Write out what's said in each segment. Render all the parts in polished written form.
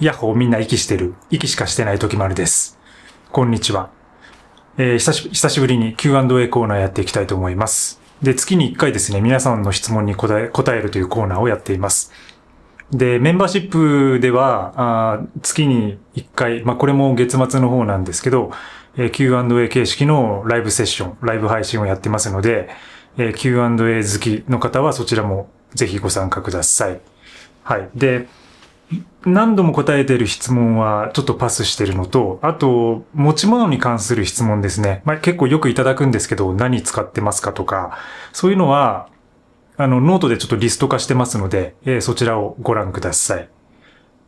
ヤッホーみんな息してる。息しかしてない時丸です。こんにちは。久しぶりに Q&A コーナーやっていきたいと思います。で、月に1回ですね、皆さんの質問に答えるというコーナーをやっています。で、メンバーシップでは、月に1回、これも月末の方なんですけど、Q&A 形式のライブセッション、ライブ配信をやってますので、Q&A 好きの方はそちらもぜひご参加ください。はい。で、何度も答えている質問はちょっとパスしてるのと、あと、持ち物に関する質問ですね。結構よくいただくんですけど、何使ってますかとか、そういうのは、ノートでちょっとリスト化してますので、そちらをご覧ください。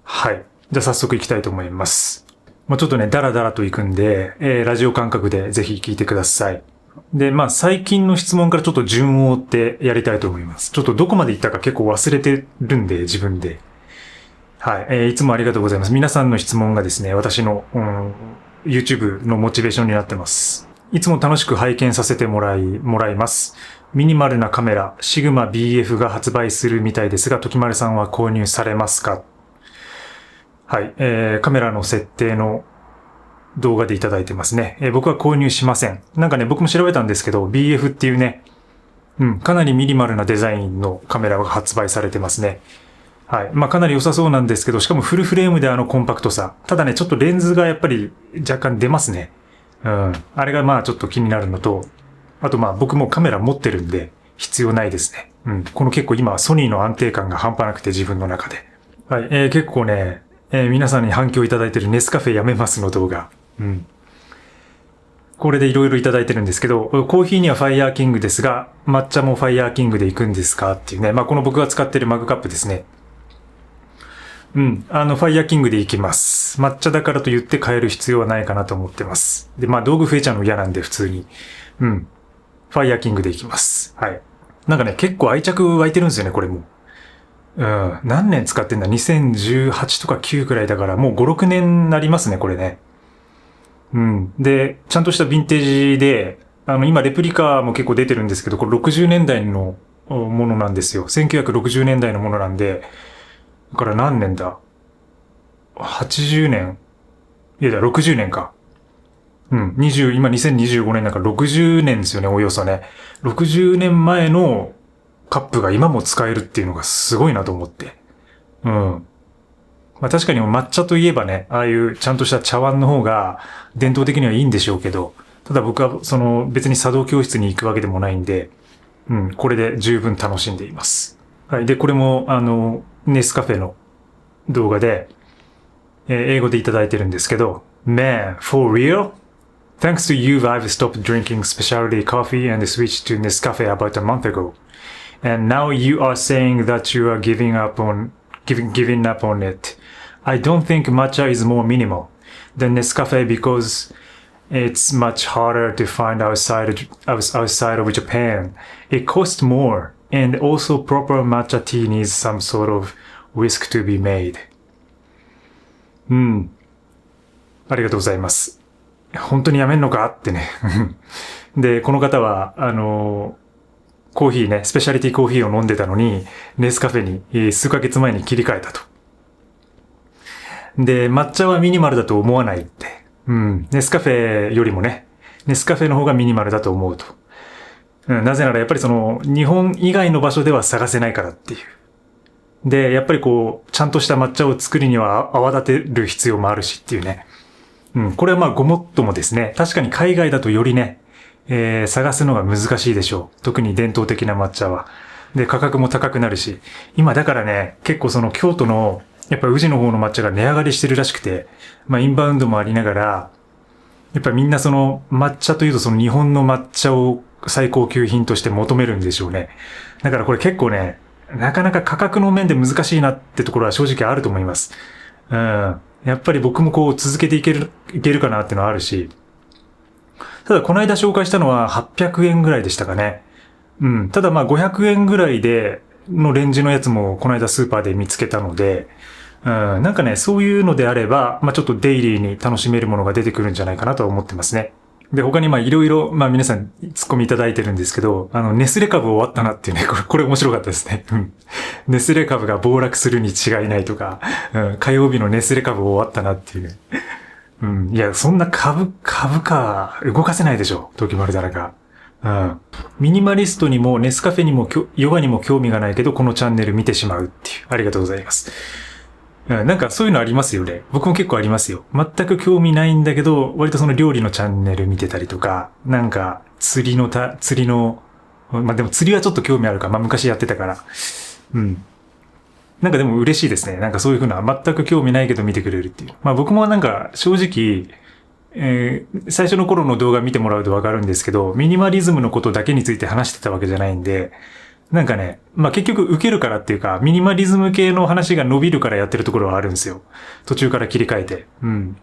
はい。じゃあ早速行きたいと思います。ちょっとね、ダラダラと行くんで、ラジオ感覚でぜひ聞いてください。で、最近の質問からちょっと順を追ってやりたいと思います。ちょっとどこまで行ったか結構忘れてるんで、自分で。はい。いつもありがとうございます。皆さんの質問がですね、私の、YouTube のモチベーションになってます。いつも楽しく拝見させてもらいます。ミニマルなカメラ、シグマ BF が発売するみたいですが、時丸さんは購入されますか？はい。カメラの設定の動画でいただいてますね。僕は購入しません。なんかね、僕も調べたんですけど、BF っていうね、かなりミニマルなデザインのカメラが発売されてますね。はい。かなり良さそうなんですけど、しかもフルフレームでコンパクトさ。ただね、ちょっとレンズがやっぱり若干出ますね。あれがちょっと気になるのと、あと僕もカメラ持ってるんで、必要ないですね。この結構今ソニーの安定感が半端なくて自分の中で。はい。結構ね、皆さんに反響いただいてるネスカフェやめますの動画。これでいろいろいただいてるんですけど、コーヒーにはファイヤーキングですが、抹茶もファイヤーキングで行くんですかっていうね。この僕が使ってるマグカップですね。ファイヤーキングでいきます。抹茶だからと言って変える必要はないかなと思ってます。で、道具増えちゃうの嫌なんで普通に。ファイヤーキングでいきます。はい。なんかね、結構愛着湧いてるんですよね、これも。何年使ってんだ ?2018 とか9くらいだからもう5、6年なりますね、これね。で、ちゃんとしたヴィンテージで、今レプリカも結構出てるんですけど、これ60年代のものなんですよ。1960年代のものなんで、だから何年だ ?80 年いや、60年か。今2025年だから60年ですよね、およそね。60年前のカップが今も使えるっていうのがすごいなと思って。確かに抹茶といえばね、ああいうちゃんとした茶碗の方が伝統的にはいいんでしょうけど、ただ僕は別に茶道教室に行くわけでもないんで、これで十分楽しんでいます。はい。で、これもネスカフェの動画で、英語でいただいてるんですけど、Man, for real? Thanks to you, I've stopped drinking specialty coffee and switched to Nescafe about a month ago. And now you are saying that you are giving up on it. I don't think matcha is more minimal than Nescafe because it's much harder to find outside of Japan. It costs more, and also proper matcha tea needs some sort of whisk to be made. ありがとうございます。本当にやめんのかってね。で、この方は、コーヒーね、スペシャリティコーヒーを飲んでたのに、ネスカフェに数ヶ月前に切り替えたと。で、抹茶はミニマルだと思わないって。ネスカフェよりもね、ネスカフェの方がミニマルだと思うと。なぜならやっぱり日本以外の場所では探せないからっていう。で、やっぱりちゃんとした抹茶を作るには泡立てる必要もあるしっていうね。これはごもっともですね。確かに海外だとよりね、探すのが難しいでしょう。特に伝統的な抹茶は。で、価格も高くなるし。今だからね、結構京都の、やっぱ宇治の方の抹茶が値上がりしてるらしくて、インバウンドもありながら、やっぱみんな抹茶というと日本の抹茶を最高級品として求めるんでしょうね。だからこれ結構ね、なかなか価格の面で難しいなってところは正直あると思います。やっぱり僕も続けていけるかなっていうのはあるし、ただこの間紹介したのは800円ぐらいでしたかね。ただ500円ぐらいのレンジのやつもこの間スーパーで見つけたので、なんかね、そういうのであれば、ちょっとデイリーに楽しめるものが出てくるんじゃないかなと思ってますね。で、他にいろいろ、皆さんツッコミいただいてるんですけど、ネスレ株終わったなっていうね、これ面白かったですね。うん。ネスレ株が暴落するに違いないとか、火曜日のネスレ株終わったなっていうね。うん。いや、そんな株価動かせないでしょ。時丸誰か。うん。ミニマリストにもネスカフェにもヨガにも興味がないけど、このチャンネル見てしまうっていう。ありがとうございます。なんかそういうのありますよね。僕も結構ありますよ。全く興味ないんだけど、割とその料理のチャンネル見てたりとか、なんか釣りの、でも釣りはちょっと興味あるか。昔やってたから。うん。なんかでも嬉しいですね。なんかそういう風な全く興味ないけど見てくれるっていう。僕もなんか正直、最初の頃の動画見てもらうとわかるんですけど、ミニマリズムのことだけについて話してたわけじゃないんで、なんかね、結局受けるからっていうか、ミニマリズム系の話が伸びるからやってるところはあるんですよ。途中から切り替えて。うん。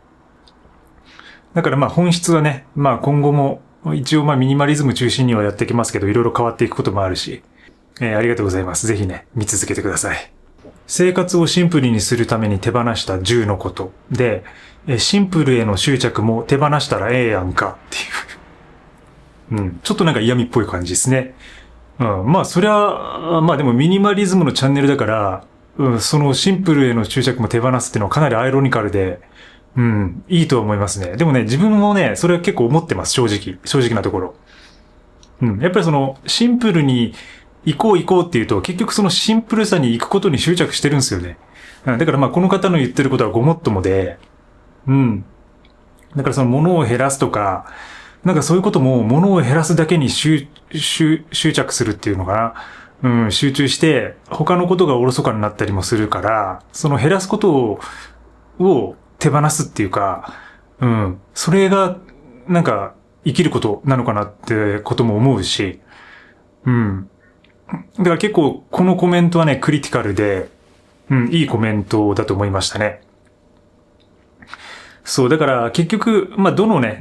だから本質はね、今後も一応ミニマリズム中心にはやっていきますけど、いろいろ変わっていくこともあるし、ありがとうございます。ぜひね、見続けてください。生活をシンプルにするために手放した10のこと。で、シンプルへの執着も手放したらええやんかっていう。うん。ちょっとなんか嫌味っぽい感じですね。うん。それは、でもミニマリズムのチャンネルだから、そのシンプルへの執着も手放すっていうのはかなりアイロニカルで、いいと思いますね。でもね、自分もね、それは結構思ってます、正直なところ。やっぱりその、シンプルに行こうっていうと、結局そのシンプルさに行くことに執着してるんですよね。だからこの方の言ってることはごもっともで、だからその物を減らすとか、なんかそういうことも物を減らすだけに執着するっていうのかな。集中して他のことがおろそかになったりもするから、その減らすことを手放すっていうか、それがなんか生きることなのかなってことも思うし、だから結構このコメントはね、クリティカルで、いいコメントだと思いましたね。そう、だから結局、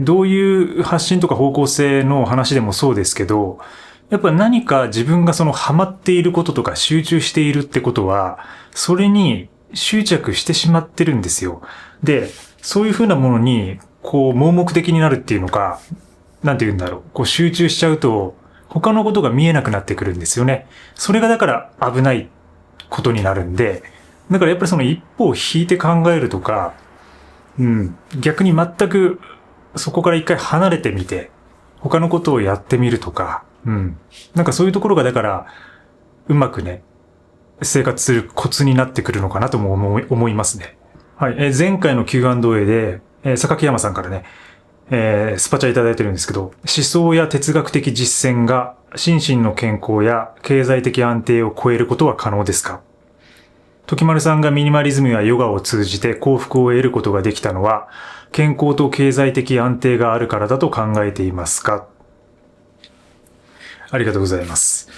どういう発信とか方向性の話でもそうですけど、やっぱ何か自分がそのハマっていることとか集中しているってことは、それに執着してしまってるんですよ。で、そういうふうなものに、盲目的になるっていうのか、なんて言うんだろう。集中しちゃうと、他のことが見えなくなってくるんですよね。それがだから危ないことになるんで、だからやっぱりその一歩を引いて考えるとか、逆に全くそこから一回離れてみて、他のことをやってみるとか、なんかそういうところがだから、うまくね、生活するコツになってくるのかなとも思いますね。はい。前回の Q&A で、榊山さんからね、スパチャいただいてるんですけど、思想や哲学的実践が心身の健康や経済的安定を超えることは可能ですか？時丸さんがミニマリズムやヨガを通じて幸福を得ることができたのは、健康と経済的安定があるからだと考えていますか？ありがとうございます。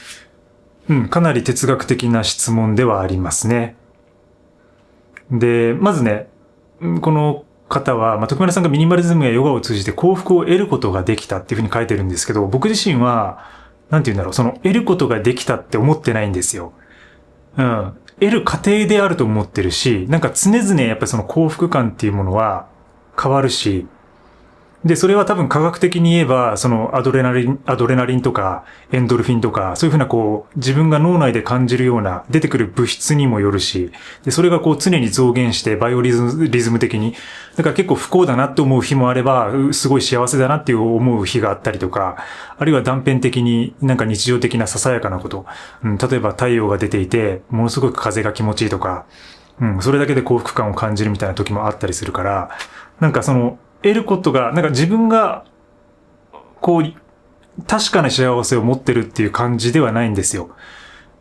かなり哲学的な質問ではありますね。で、まずね、この方は、時丸さんがミニマリズムやヨガを通じて幸福を得ることができたっていうふうに書いてるんですけど、僕自身は、なんて言うんだろう、その得ることができたって思ってないんですよ。得る過程であると思ってるし、なんか常々やっぱりその幸福感っていうものは変わるし、で、それは多分科学的に言えば、そのアドレナリンとかエンドルフィンとか、そういうふうな自分が脳内で感じるような出てくる物質にもよるし、で、それが常に増減してバイオリズム的に、だから結構不幸だなって思う日もあれば、すごい幸せだなっていう思う日があったりとか、あるいは断片的になんか日常的なささやかなこと、例えば太陽が出ていて、ものすごく風が気持ちいいとか、それだけで幸福感を感じるみたいな時もあったりするから、なんかその、得ることが、なんか自分が、確かな幸せを持ってるっていう感じではないんですよ。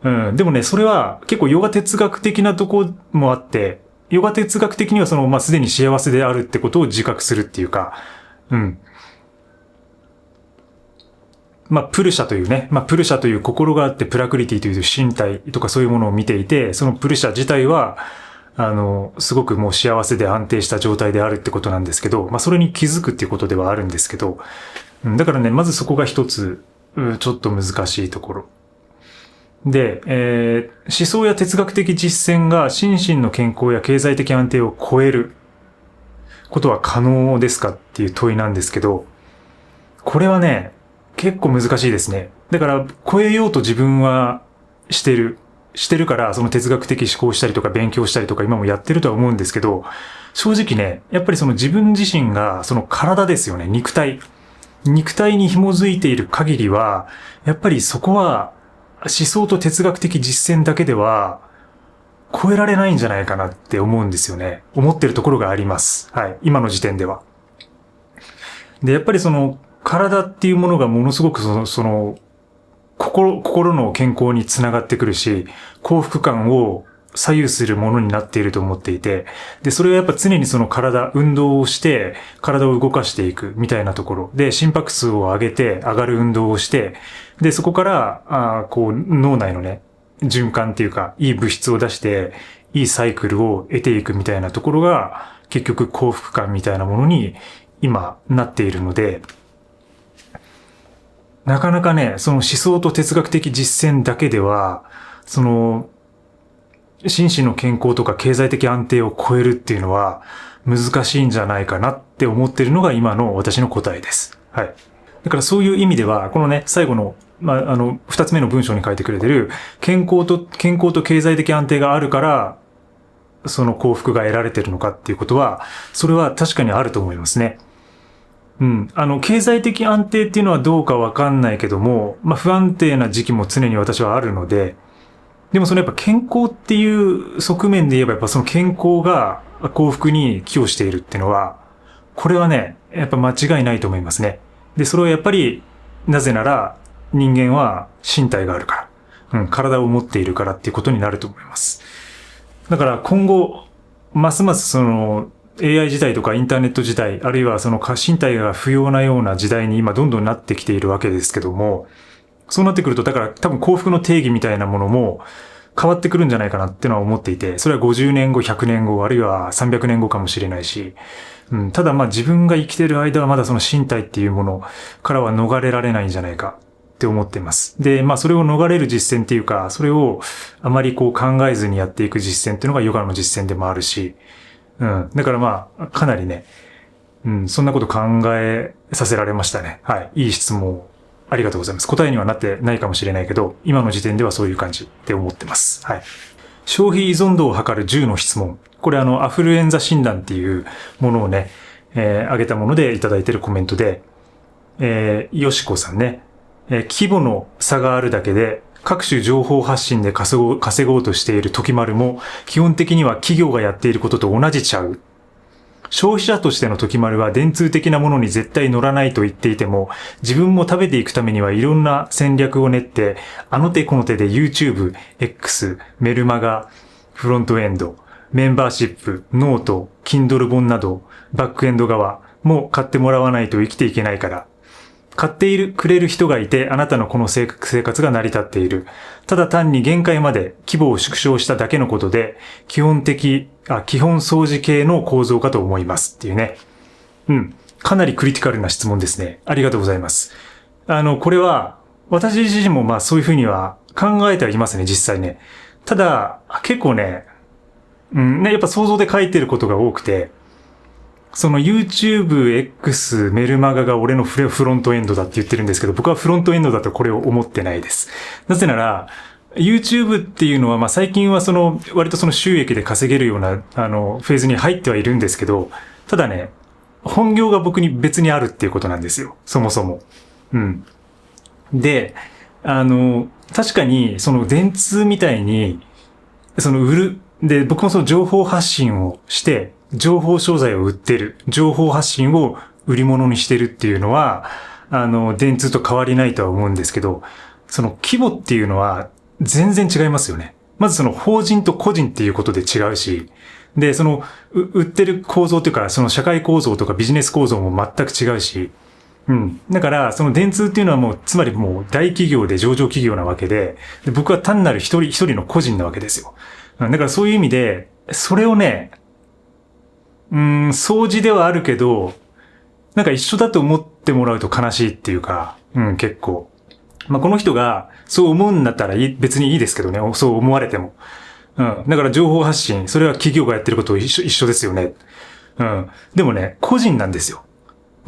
でもね、それは結構ヨガ哲学的なとこもあって、ヨガ哲学的にはその、すでに幸せであるってことを自覚するっていうか、プルシャというね、プルシャという心があって、プラクリティという身体とかそういうものを見ていて、そのプルシャ自体は、すごくもう幸せで安定した状態であるってことなんですけど、それに気づくっていうことではあるんですけど、だからね、まずそこが一つ、ちょっと難しいところ。で、思想や哲学的実践が心身の健康や経済的安定を超えることは可能ですかっていう問いなんですけど、これはね、結構難しいですね。だから、超えようと自分はしてる。してるから、その哲学的思考したりとか勉強したりとか今もやってるとは思うんですけど、正直ね、やっぱりその自分自身が、その体ですよね、肉体。肉体に紐づいている限りは、やっぱりそこは思想と哲学的実践だけでは超えられないんじゃないかなって思うんですよね。思ってるところがあります。はい。今の時点では。で、やっぱりその体っていうものがものすごくその心の健康につながってくるし、幸福感を左右するものになっていると思っていて、で、それはやっぱ常にその運動をして、体を動かしていくみたいなところで、心拍数を上がる運動をして、で、そこから、脳内のね、循環っていうか、いい物質を出して、いいサイクルを得ていくみたいなところが、結局幸福感みたいなものに今なっているので、なかなかね、その思想と哲学的実践だけでは、その、心身の健康とか経済的安定を超えるっていうのは難しいんじゃないかなって思ってるのが今の私の答えです。はい。だからそういう意味では、このね、最後の、二つ目の文章に書いてくれてる、健康と経済的安定があるから、その幸福が得られてるのかっていうことは、それは確かにあると思いますね。うん。経済的安定っていうのはどうかわかんないけども、不安定な時期も常に私はあるので、でもそのやっぱ健康っていう側面で言えばやっぱその健康が幸福に寄与しているっていうのは、これはね、やっぱ間違いないと思いますね。で、それはやっぱり、なぜなら人間は身体があるから、体を持っているからっていうことになると思います。だから今後、ますますその、AI 時代とかインターネット時代、あるいはその身体が不要なような時代に今どんどんなってきているわけですけども、そうなってくると、だから多分幸福の定義みたいなものも変わってくるんじゃないかなってのは思っていて、それは50年後、100年後、あるいは300年後かもしれないし、ただ自分が生きている間はまだその身体っていうものからは逃れられないんじゃないかって思っています。で、それを逃れる実践っていうか、それをあまり考えずにやっていく実践っていうのがヨガの実践でもあるし、だからかなりね、そんなこと考えさせられましたね。はい。いい質問をありがとうございます。答えにはなってないかもしれないけど、今の時点ではそういう感じって思ってます。はい。消費依存度を測る10の質問。これアフルエンザ診断っていうものをね、挙げたものでいただいているコメントで、よしこさんね、規模の差があるだけで、各種情報発信で稼ごうとしている時丸も、基本的には企業がやっていることと同じちゃう。消費者としての時丸は電通的なものに絶対乗らないと言っていても、自分も食べていくためにはいろんな戦略を練って、あの手この手で YouTube、X、メルマガ、フロントエンド、メンバーシップ、ノート、Kindle 本など、バックエンド側も買ってもらわないと生きていけないから、買ってくれる人がいて、あなたのこの生活が成り立っている。ただ単に限界まで規模を縮小しただけのことで、基本掃除系の構造かと思いますっていうね。かなりクリティカルな質問ですね。ありがとうございます。これは、私自身もそういうふうには考えてはいますね、実際ね。ただ、結構ね、やっぱ想像で書いてることが多くて、その YouTube、X、メルマガが俺のフロントエンドだって言ってるんですけど、僕はフロントエンドだとこれを思ってないです。なぜなら、YouTube っていうのは、最近は割とその収益で稼げるような、フェーズに入ってはいるんですけど、ただね、本業が僕に別にあるっていうことなんですよ。そもそも。で、確かに、その電通みたいに、で、僕もその情報発信をして、情報商材を売ってる。情報発信を売り物にしてるっていうのは、電通と変わりないとは思うんですけど、その規模っていうのは全然違いますよね。まずその法人と個人っていうことで違うし、で、売ってる構造というか、その社会構造とかビジネス構造も全く違うし、だから、その電通っていうのはもう、つまりもう大企業で上場企業なわけで、僕は単なる一人の個人なわけですよ。だからそういう意味で、それをね、掃除ではあるけど、なんか一緒だと思ってもらうと悲しいっていうか、結構。この人がそう思うんだったら別にいいですけどね、そう思われても。だから情報発信、それは企業がやってることと一緒ですよね。でもね、個人なんですよ。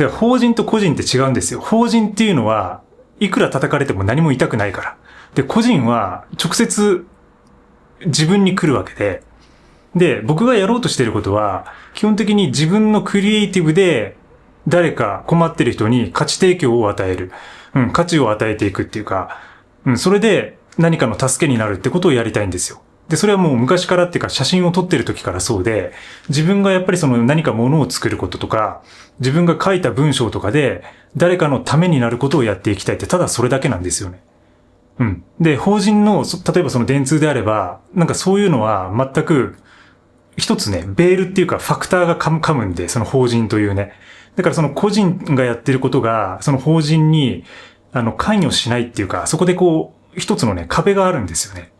で、法人と個人って違うんですよ。法人っていうのは、いくら叩かれても何も痛くないから。で、個人は直接自分に来るわけで、で、僕がやろうとしていることは、基本的に自分のクリエイティブで誰か困ってる人に価値提供を与える。価値を与えていくっていうか、それで何かの助けになるってことをやりたいんですよ。で、それはもう昔からっていうか写真を撮ってる時からそうで、自分がやっぱりその何か物を作ることとか、自分が書いた文章とかで誰かのためになることをやっていきたいってただそれだけなんですよね。で、法人の、例えばその電通であれば、なんかそういうのは全く一つね、ベールっていうかファクターが噛むんで、その法人というね。だからその個人がやってることが、その法人に、関与しないっていうか、そこでこう、一つのね、壁があるんですよね。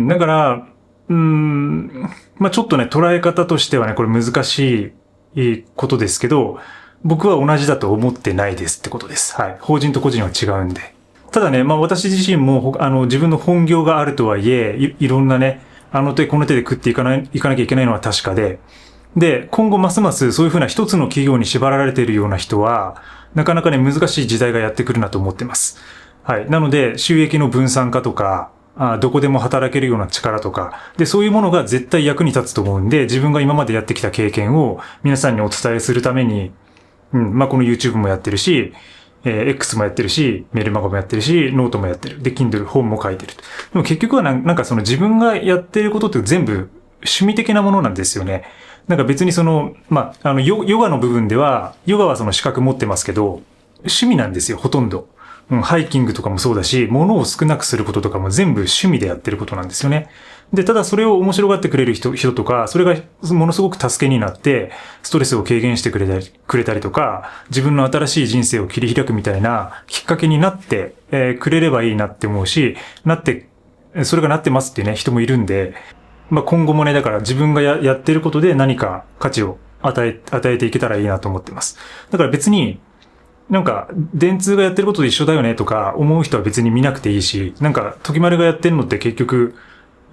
だから、まあ、ちょっとね、捉え方としてはね、これ難しいことですけど、僕は同じだと思ってないですってことです。はい。法人と個人は違うんで。ただね、まあ、私自身も、自分の本業があるとはいえ、いろんなね、あの手この手で食っていかなきゃいけないのは確かで、で、今後ますますそういうふうな一つの企業に縛られているような人は、なかなかね、難しい時代がやってくるなと思ってます。はい。なので、収益の分散化とか、どこでも働けるような力とか、で、そういうものが絶対役に立つと思うんで、自分が今までやってきた経験を皆さんにお伝えするために、まあ、この YouTube もやってるし、X もやってるし、メルマガもやってるし、ノートもやってる。で、Kindle 本も書いてる。でも結局はなんかその自分がやってることって全部趣味的なものなんですよね。なんか別にその、まあ、ヨガの部分では、ヨガはその資格持ってますけど、趣味なんですよ、ほとんど。ハイキングとかもそうだし、物を少なくすることとかも全部趣味でやってることなんですよね。で、ただそれを面白がってくれる人とか、それがものすごく助けになって、ストレスを軽減してくれたりとか、自分の新しい人生を切り開くみたいなきっかけになって、くれればいいなって思うし、それがなってますっていうね、人もいるんで、まあ、今後もね、だから自分がやってることで何か価値を与えていけたらいいなと思ってます。だから別に、なんか、電通がやってることと一緒だよねとか思う人は別に見なくていいし、なんか、時丸がやってるのって結局、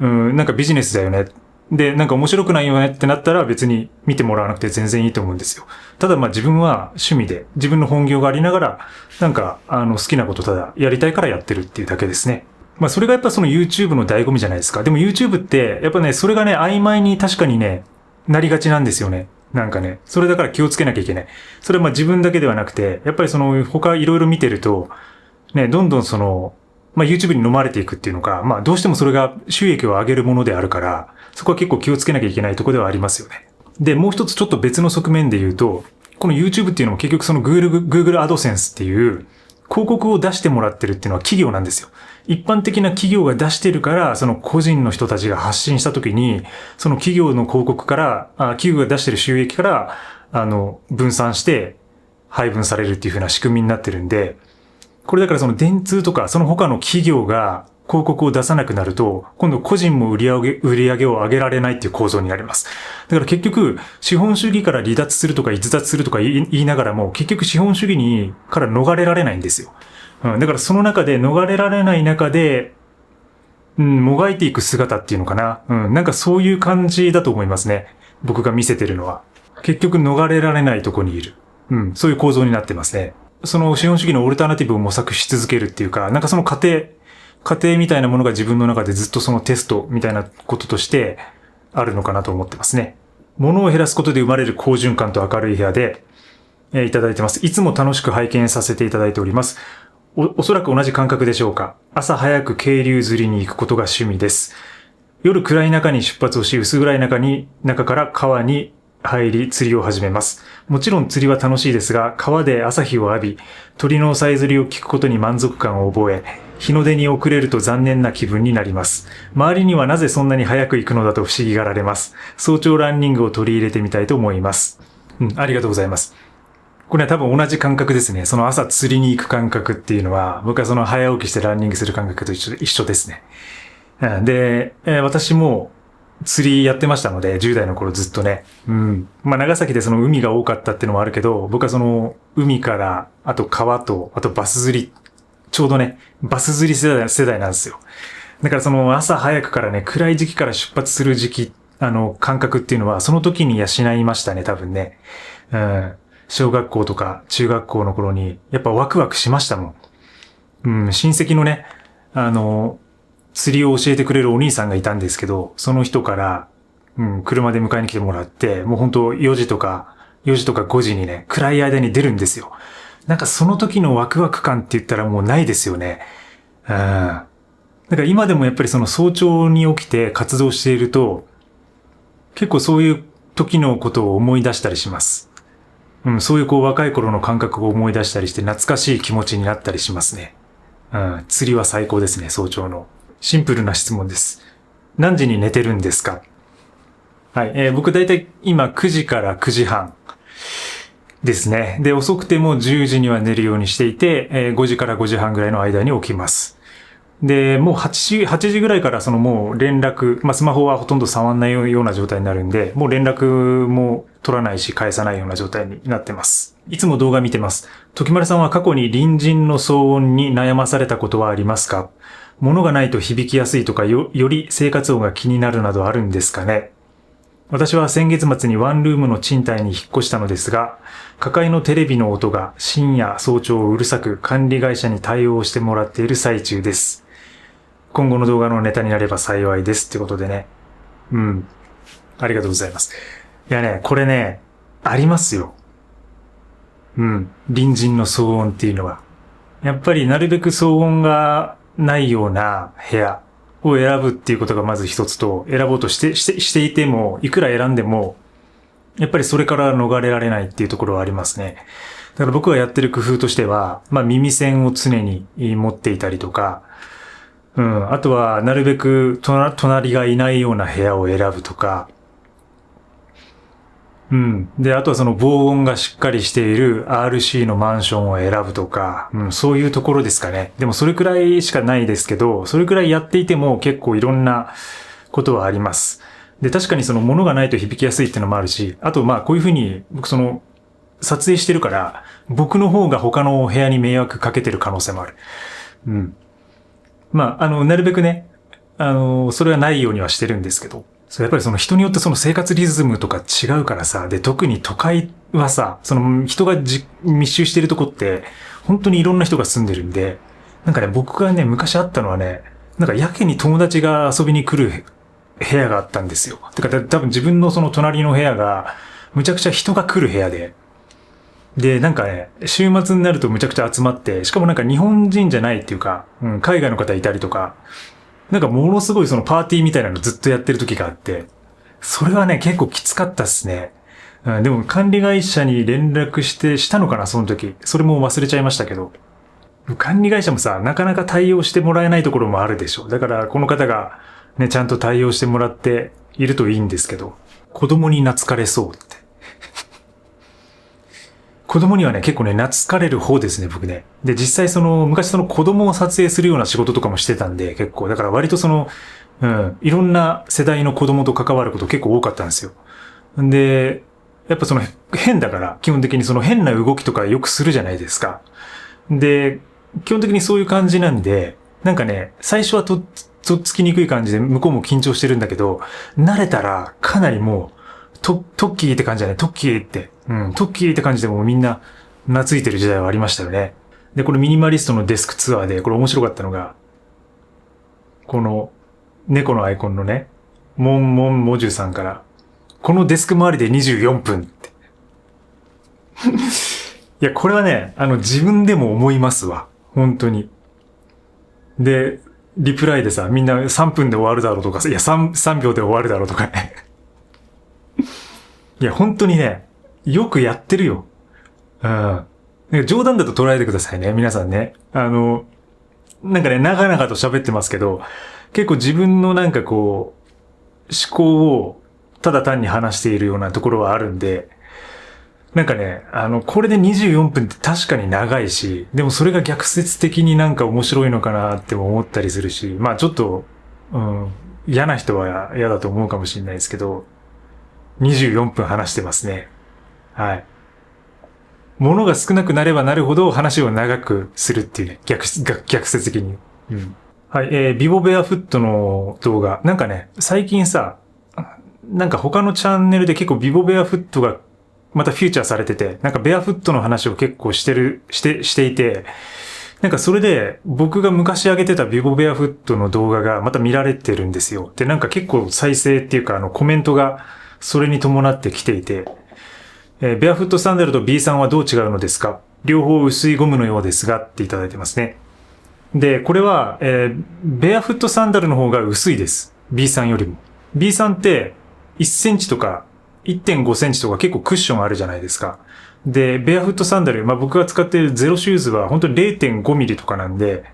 なんかビジネスだよね。で、なんか面白くないよねってなったら別に見てもらわなくて全然いいと思うんですよ。ただまあ自分は趣味で、自分の本業がありながら、なんか、好きなことただやりたいからやってるっていうだけですね。まあそれがやっぱその YouTube の醍醐味じゃないですか。でも YouTube って、やっぱね、それがね、曖昧に確かにね、なりがちなんですよね。なんかね、それだから気をつけなきゃいけない。それはまあ自分だけではなくて、やっぱりその他いろいろ見てると、ね、どんどんその、まあ YouTube に飲まれていくっていうのか、まあどうしてもそれが収益を上げるものであるから、そこは結構気をつけなきゃいけないところではありますよね。で、もう一つちょっと別の側面で言うと、この YouTube っていうのも結局その Google AdSense っていう広告を出してもらってるっていうのは企業なんですよ。一般的な企業が出してるから、その個人の人たちが発信したときに、その企業の広告から、企業が出してる収益から、分散して配分されるっていう風な仕組みになってるんで、これだからその電通とかその他の企業が広告を出さなくなると、今度個人も売り上げを上げられないっていう構造になります。だから結局、資本主義から離脱するとか逸脱するとか言いながらも、結局資本主義から逃れられないんですよ。だからその中で逃れられない中で、もがいていく姿っていうのかな。なんかそういう感じだと思いますね。僕が見せてるのは。結局逃れられないとこにいる。そういう構造になってますね。その資本主義のオルタナティブを模索し続けるっていうか、なんかその過程みたいなものが自分の中でずっとそのテストみたいなこととしてあるのかなと思ってますね。物を減らすことで生まれる好循環と明るい部屋で、いただいてます。いつも楽しく拝見させていただいております。おそらく同じ感覚でしょうか。朝早く渓流釣りに行くことが趣味です。夜暗い中に出発をし、薄暗い中から川に入り釣りを始めます。もちろん釣りは楽しいですが、川で朝日を浴び、鳥のさえずりを聞くことに満足感を覚え、日の出に遅れると残念な気分になります。周りにはなぜそんなに早く行くのだと不思議がられます。早朝ランニングを取り入れてみたいと思います。ありがとうございます。これは多分同じ感覚ですね。その朝釣りに行く感覚っていうのは、僕はその早起きしてランニングする感覚と一緒ですね。で、私も釣りやってましたので、10代の頃ずっとね。まあ長崎でその海が多かったっていうのもあるけど、僕はその海から、あと川と、あとバス釣り、ちょうどね、バス釣り世代なんですよ。だからその朝早くからね、暗い時期から出発する時期、感覚っていうのは、その時に養いましたね、多分ね。小学校とか中学校の頃に、やっぱワクワクしましたもん。親戚のね、釣りを教えてくれるお兄さんがいたんですけど、その人から、車で迎えに来てもらって、もう本当4時とか5時にね、暗い間に出るんですよ。なんかその時のワクワク感って言ったらもうないですよね。だから今でもやっぱりその早朝に起きて活動していると、結構そういう時のことを思い出したりします。そういうこう若い頃の感覚を思い出したりして懐かしい気持ちになったりしますね。釣りは最高ですね、早朝の。シンプルな質問です。何時に寝てるんですか？はい、僕だいたい今9時から9時半ですね。で、遅くても10時には寝るようにしていて、5時から5時半ぐらいの間に起きます。で、もう8時ぐらいからもう連絡、スマホはほとんど触んないような状態になるんで、もう連絡も取らないし返さないような状態になってます。いつも動画見てます。時丸さんは過去に隣人の騒音に悩まされたことはありますか？物がないと響きやすいとかより生活音が気になるなどあるんですかね？私は先月末にワンルームの賃貸に引っ越したのですが、架かいのテレビの音が深夜早朝うるさく管理会社に対応してもらっている最中です。今後の動画のネタになれば幸いですってことでね。ありがとうございます。いやね、これね、ありますよ。隣人の騒音っていうのは。やっぱりなるべく騒音がないような部屋を選ぶっていうことがまず一つと、選ぼうとしていても、いくら選んでも、やっぱりそれから逃れられないっていうところはありますね。だから僕がやってる工夫としては、耳栓を常に持っていたりとか、あとはなるべく隣がいないような部屋を選ぶとか、で、あとはその防音がしっかりしている RC のマンションを選ぶとか、そういうところですかね。でもそれくらいしかないですけど、それくらいやっていても結構いろんなことはあります。で、確かにその物がないと響きやすいっていうのもあるし、あとこういうふうに僕撮影してるから、僕の方が他の部屋に迷惑かけてる可能性もある。なるべくね、それはないようにはしてるんですけど、やっぱり人によって生活リズムとか違うからさ、で、特に都会はさ、人が密集してるとこって、本当にいろんな人が住んでるんで、僕がね、昔あったのはね、やけに友達が遊びに来る部屋があったんですよ。てか、多分自分の隣の部屋が、むちゃくちゃ人が来る部屋で、で、週末になるとむちゃくちゃ集まって、しかも日本人じゃないっていうか、海外の方いたりとか、ものすごいパーティーみたいなのずっとやってる時があって、それはね、結構きつかったっすね。でも管理会社に連絡したのかな、その時。それも忘れちゃいましたけど。管理会社もさ、なかなか対応してもらえないところもあるでしょ。だから、この方がね、ちゃんと対応してもらっているといいんですけど、子供に懐かれそうって。子供にはね、結構ね、懐かれる方ですね、僕ね。で、実際昔子供を撮影するような仕事とかもしてたんで、結構。だから割といろんな世代の子供と関わること結構多かったんですよ。で、やっぱ変だから、基本的に変な動きとかよくするじゃないですか。で、基本的にそういう感じなんで、最初はとっつきにくい感じで向こうも緊張してるんだけど、慣れたらかなりもう、トッキーって感じじゃない、トッキーって。トッキーって感じでもうみんな懐いてる時代はありましたよね。で、これミニマリストのデスクツアーで、これ面白かったのが、この猫のアイコンのね、モジュさんから、このデスク周りで24分って。いや、これはね、自分でも思いますわ。本当に。で、リプライでさ、みんな3分で終わるだろうとか、いや、3秒で終わるだろうとかね。いや、本当にね、よくやってるよ。冗談だと捉えてくださいね、皆さんね。長々と喋ってますけど、結構自分の思考をただ単に話しているようなところはあるんで、これで24分って確かに長いし、でもそれが逆説的に面白いのかなって思ったりするし、ちょっと、嫌な人は嫌だと思うかもしれないですけど、24分話してますね。はい。物が少なくなればなるほど話を長くするっていうね、逆説的に。はい、ビボベアフットの動画。最近さ、他のチャンネルで結構ビボベアフットがまたフューチャーされてて、なんかベアフットの話を結構していて、なんかそれで僕が昔上げてたビボベアフットの動画がまた見られてるんですよ。で、なんか結構再生っていうかコメントがそれに伴ってきていて、ベアフットサンダルと B さんはどう違うのですか？両方薄いゴムのようですがっていただいてますね。で、これは、ベアフットサンダルの方が薄いです。B さんよりも。B さんって1センチとか 1.5 センチとか結構クッションあるじゃないですか。で、ベアフットサンダル、僕が使っているゼロシューズは本当に 0.5 ミリとかなんで、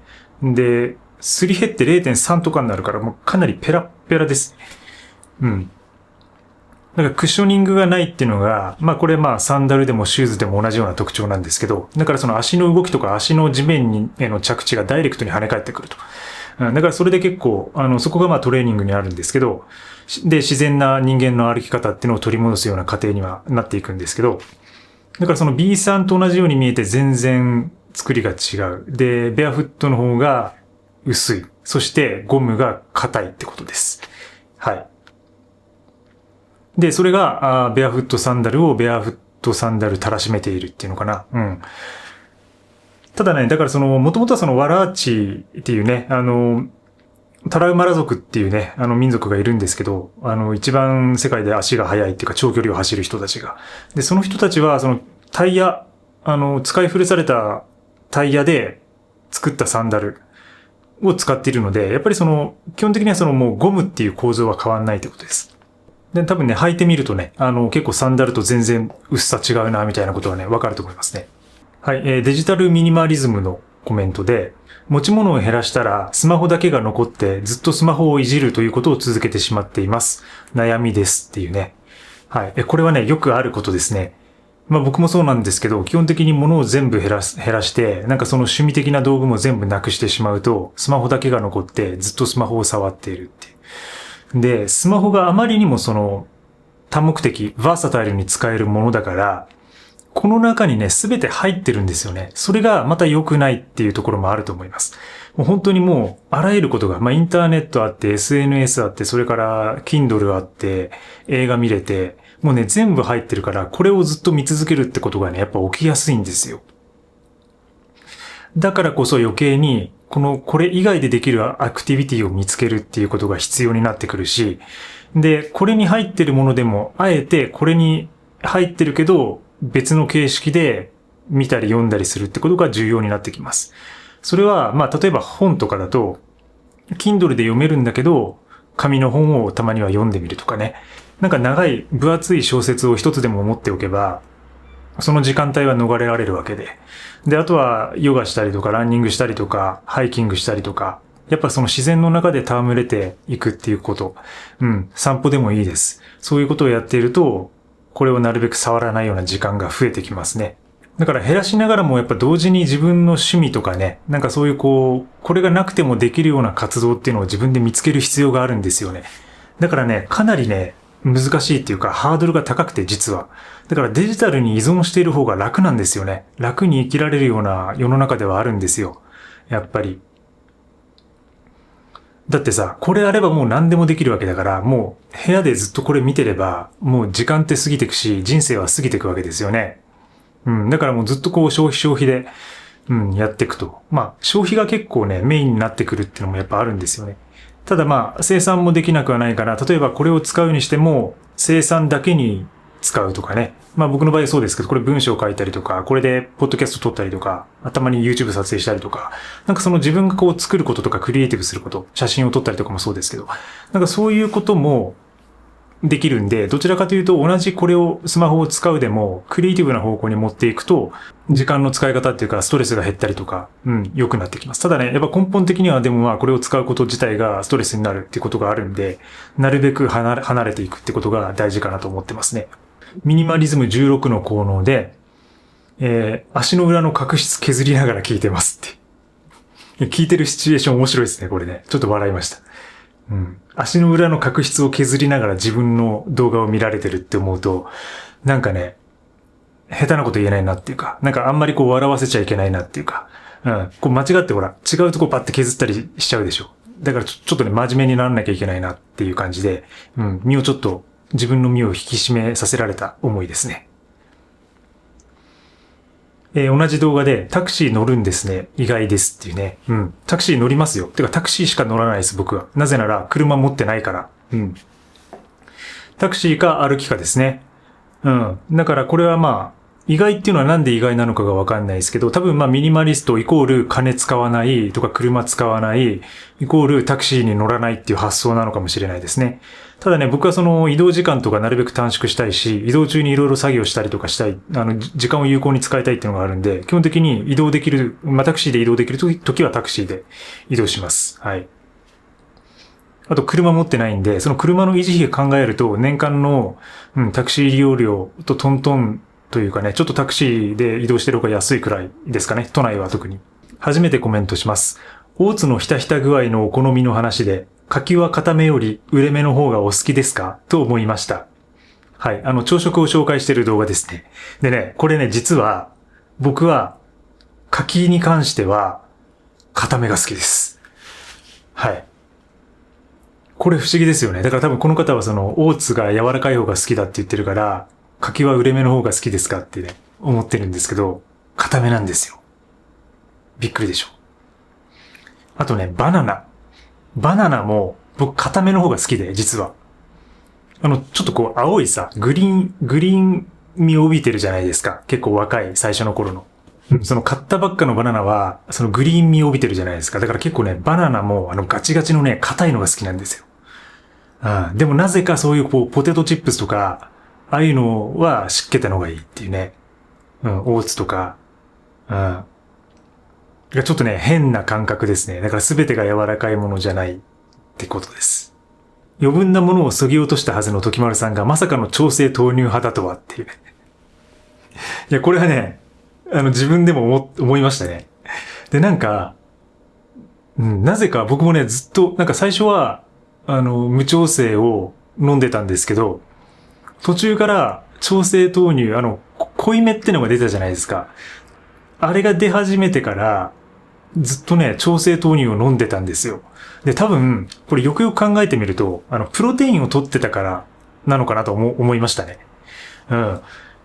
で、すり減って 0.3 とかになるからもうかなりペラッペラです。うん。だからクッショニングがないっていうのが、これサンダルでもシューズでも同じような特徴なんですけど、だからその足の動きとか足の地面への着地がダイレクトに跳ね返ってくると。だからそれで結構、そこがトレーニングにあるんですけど、で、自然な人間の歩き方っていうのを取り戻すような過程にはなっていくんですけど、だからその B さんと同じように見えて全然作りが違う。で、ベアフットの方が薄い。そしてゴムが硬いってことです。はい。で、それが、ベアフットサンダルをベアフットサンダルたらしめているっていうのかな。うん。ただね、だからもともとはワラーチっていうね、タラウマラ族っていうね、民族がいるんですけど、一番世界で足が速いっていうか長距離を走る人たちが。で、その人たちは、タイヤ、使い古されたタイヤで作ったサンダルを使っているので、やっぱり基本的にはもうゴムっていう構造は変わんないってことです。で、多分ね、履いてみるとね、結構サンダルと全然薄さ違うな、みたいなことがね、わかると思いますね。はい、デジタルミニマリズムのコメントで、持ち物を減らしたらスマホだけが残ってずっとスマホをいじるということを続けてしまっています。悩みですっていうね。はい。これはね、よくあることですね。僕もそうなんですけど、基本的に物を全部減らして、なんか趣味的な道具も全部なくしてしまうと、スマホだけが残ってずっとスマホを触っているっていう。で、スマホがあまりにも多目的、バーサタイルに使えるものだから、この中にね、すべて入ってるんですよね。それがまた良くないっていうところもあると思います。もう本当にもう、あらゆることが、インターネットあって、SNS あって、それから、Kindle あって、映画見れて、もうね、全部入ってるから、これをずっと見続けるってことがね、やっぱ起きやすいんですよ。だからこそ余計に、これ以外でできるアクティビティを見つけるっていうことが必要になってくるし、で、これに入ってるものでも、あえてこれに入ってるけど、別の形式で見たり読んだりするってことが重要になってきます。それは、例えば本とかだと、Kindle で読めるんだけど、紙の本をたまには読んでみるとかね。なんか長い、分厚い小説を一つでも持っておけば、その時間帯は逃れられるわけで。で、あとはヨガしたりとか、ランニングしたりとか、ハイキングしたりとか、やっぱ自然の中で戯れていくっていうこと。散歩でもいいです。そういうことをやっていると、これをなるべく触らないような時間が増えてきますね。だから減らしながらもやっぱ同時に自分の趣味とかね、なんかそういうこれがなくてもできるような活動っていうのを自分で見つける必要があるんですよね。だからね、かなりね、難しいっていうかハードルが高くて実は。だからデジタルに依存している方が楽なんですよね。楽に生きられるような世の中ではあるんですよ。やっぱり。だってさ、これあればもう何でもできるわけだから、もう部屋でずっとこれ見てれば、もう時間って過ぎていくし、人生は過ぎていくわけですよね。だからもうずっと消費で、やっていくと。消費が結構ね、メインになってくるっていうのもやっぱあるんですよね。ただ生産もできなくはないから、例えばこれを使うにしても、生産だけに使うとかね。僕の場合そうですけど、これ文章を書いたりとか、これでポッドキャスト撮ったりとか、たまに YouTube 撮影したりとか、なんか自分が作ることとかクリエイティブすること、写真を撮ったりとかもそうですけど、なんかそういうこともできるんで、どちらかというと同じこれをスマホを使うでも、クリエイティブな方向に持っていくと、時間の使い方っていうか、ストレスが減ったりとか、良くなってきます。ただね、やっぱ根本的にはでもこれを使うこと自体がストレスになるっていうことがあるんで、なるべく離れていくってことが大事かなと思ってますね。ミニマリズム16の効能で、足の裏の角質削りながら聞いてますって。聞いてるシチュエーション面白いですね、これね。ちょっと笑いました。足の裏の角質を削りながら自分の動画を見られてるって思うと、なんかね、下手なこと言えないなっていうか、なんかあんまり笑わせちゃいけないなっていうか、間違って違うとこパッて削ったりしちゃうでしょ。だからちょっとね、真面目にならなきゃいけないなっていう感じで、自分の身を引き締めさせられた思いですね。同じ動画でタクシー乗るんですね。意外ですっていうね。うん。タクシー乗りますよ。てかタクシーしか乗らないです、僕は。なぜなら車持ってないから。うん。タクシーか歩きかですね。うん。だからこれはまあ、意外っていうのはなんで意外なのかがわかんないですけど、多分まあミニマリストイコール金使わないとか車使わないイコールタクシーに乗らないっていう発想なのかもしれないですね。ただね、僕はその移動時間とかなるべく短縮したいし、移動中にいろいろ作業したりとかしたい、時間を有効に使いたいっていうのがあるんで、基本的に移動できる、まあタクシーで移動できる時はタクシーで移動します。はい。あと車持ってないんで、その車の維持費考えると年間の、タクシー利用料とトントンというかね、ちょっとタクシーで移動してる方が安いくらいですかね。都内は特に。初めてコメントします。大津のひたひた具合のお好みの話で、柿は固めより売れ目の方がお好きですかと思いました。はい。朝食を紹介している動画ですね。でね、これね、実は、僕は、柿に関しては、固めが好きです。はい。これ不思議ですよね。だから多分この方は大津が柔らかい方が好きだって言ってるから、柿は売れ目の方が好きですかってね、思ってるんですけど、固めなんですよ。びっくりでしょ。あとね、バナナ。バナナも僕固めの方が好きで、実は。ちょっとこう青いさ、グリーン味を帯びてるじゃないですか。結構若い最初の頃の。その買ったばっかのバナナは、そのグリーン味を帯びてるじゃないですか。だから結構ね、バナナもガチガチのね、硬いのが好きなんですよ。でもなぜかそういうこう、ポテトチップスとか、ああいうのは湿気たのがいいっていうね。オーツとか、がちょっとね、変な感覚ですね。だから全てが柔らかいものじゃないってことです。余分なものを削ぎ落としたはずの時丸さんがまさかの調整豆乳派だとはっていうね。いや、これはね、自分でも思いましたね。で、なんか、なぜか僕もね、ずっと、なんか最初は、無調整を飲んでたんですけど、途中から調整豆乳、濃いめってのが出たじゃないですか。あれが出始めてから、ずっとね、調整豆乳を飲んでたんですよ。で、多分、これよくよく考えてみると、プロテインを取ってたからなのかなと思いましたね。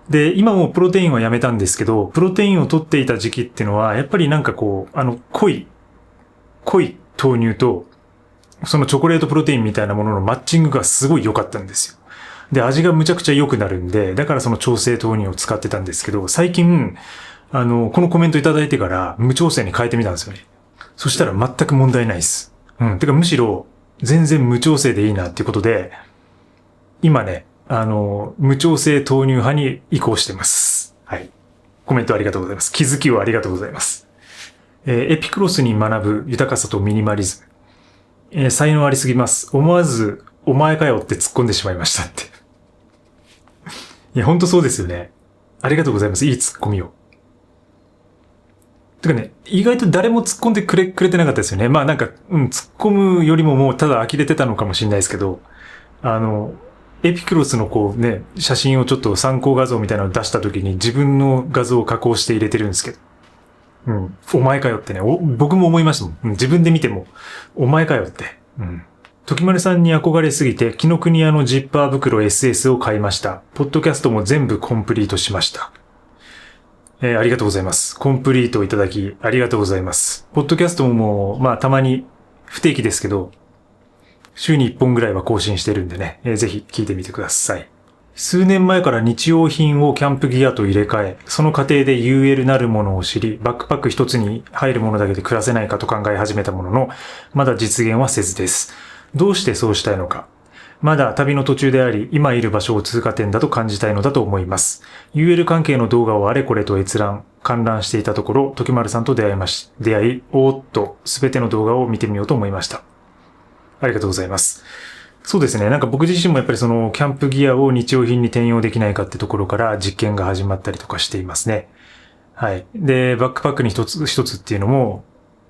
で、今もプロテインはやめたんですけど、プロテインを取っていた時期っていうのは、やっぱりなんかこう、濃い豆乳と、そのチョコレートプロテインみたいなもののマッチングがすごい良かったんですよ。で、味がむちゃくちゃ良くなるんで、だからその調整豆乳を使ってたんですけど、最近、このコメントいただいてから無調整に変えてみたんですよね。そしたら全く問題ないです。てかむしろ、全然無調整でいいなっていうことで、今ね、無調整豆乳派に移行してます。はい。コメントありがとうございます。気づきをありがとうございます。エピクロスに学ぶ豊かさとミニマリズム。才能ありすぎます。思わず、お前かよって突っ込んでしまいましたって。いや、ほんとそうですよね。ありがとうございます。いい突っ込みを。てかね、意外と誰も突っ込んでくれてなかったですよね。まあなんか、突っ込むよりももうただ呆れてたのかもしれないですけど、エピクロスのこうね、写真をちょっと参考画像みたいなのを出した時に自分の画像を加工して入れてるんですけど、お前かよってね、僕も思いましたもん。自分で見ても、お前かよって。時丸さんに憧れすぎて、紀ノ国屋のジッパー袋 SS を買いました。ポッドキャストも全部コンプリートしました。ありがとうございます。コンプリートいただき、ありがとうございます。ポッドキャストももう、まあたまに不定期ですけど、週に1本ぐらいは更新してるんでね、ぜひ聞いてみてください。数年前から日用品をキャンプギアと入れ替え、その過程で UL なるものを知り、バックパック一つに入るものだけで暮らせないかと考え始めたものの、まだ実現はせずです。どうしてそうしたいのか。まだ旅の途中であり、今いる場所を通過点だと感じたいのだと思います。UL 関係の動画をあれこれと観覧していたところ、時丸さんと出会い、おーっと、すべての動画を見てみようと思いました。ありがとうございます。そうですね。なんか僕自身もやっぱりそのキャンプギアを日用品に転用できないかってところから実験が始まったりとかしていますね。はい。で、バックパックに一つっていうのも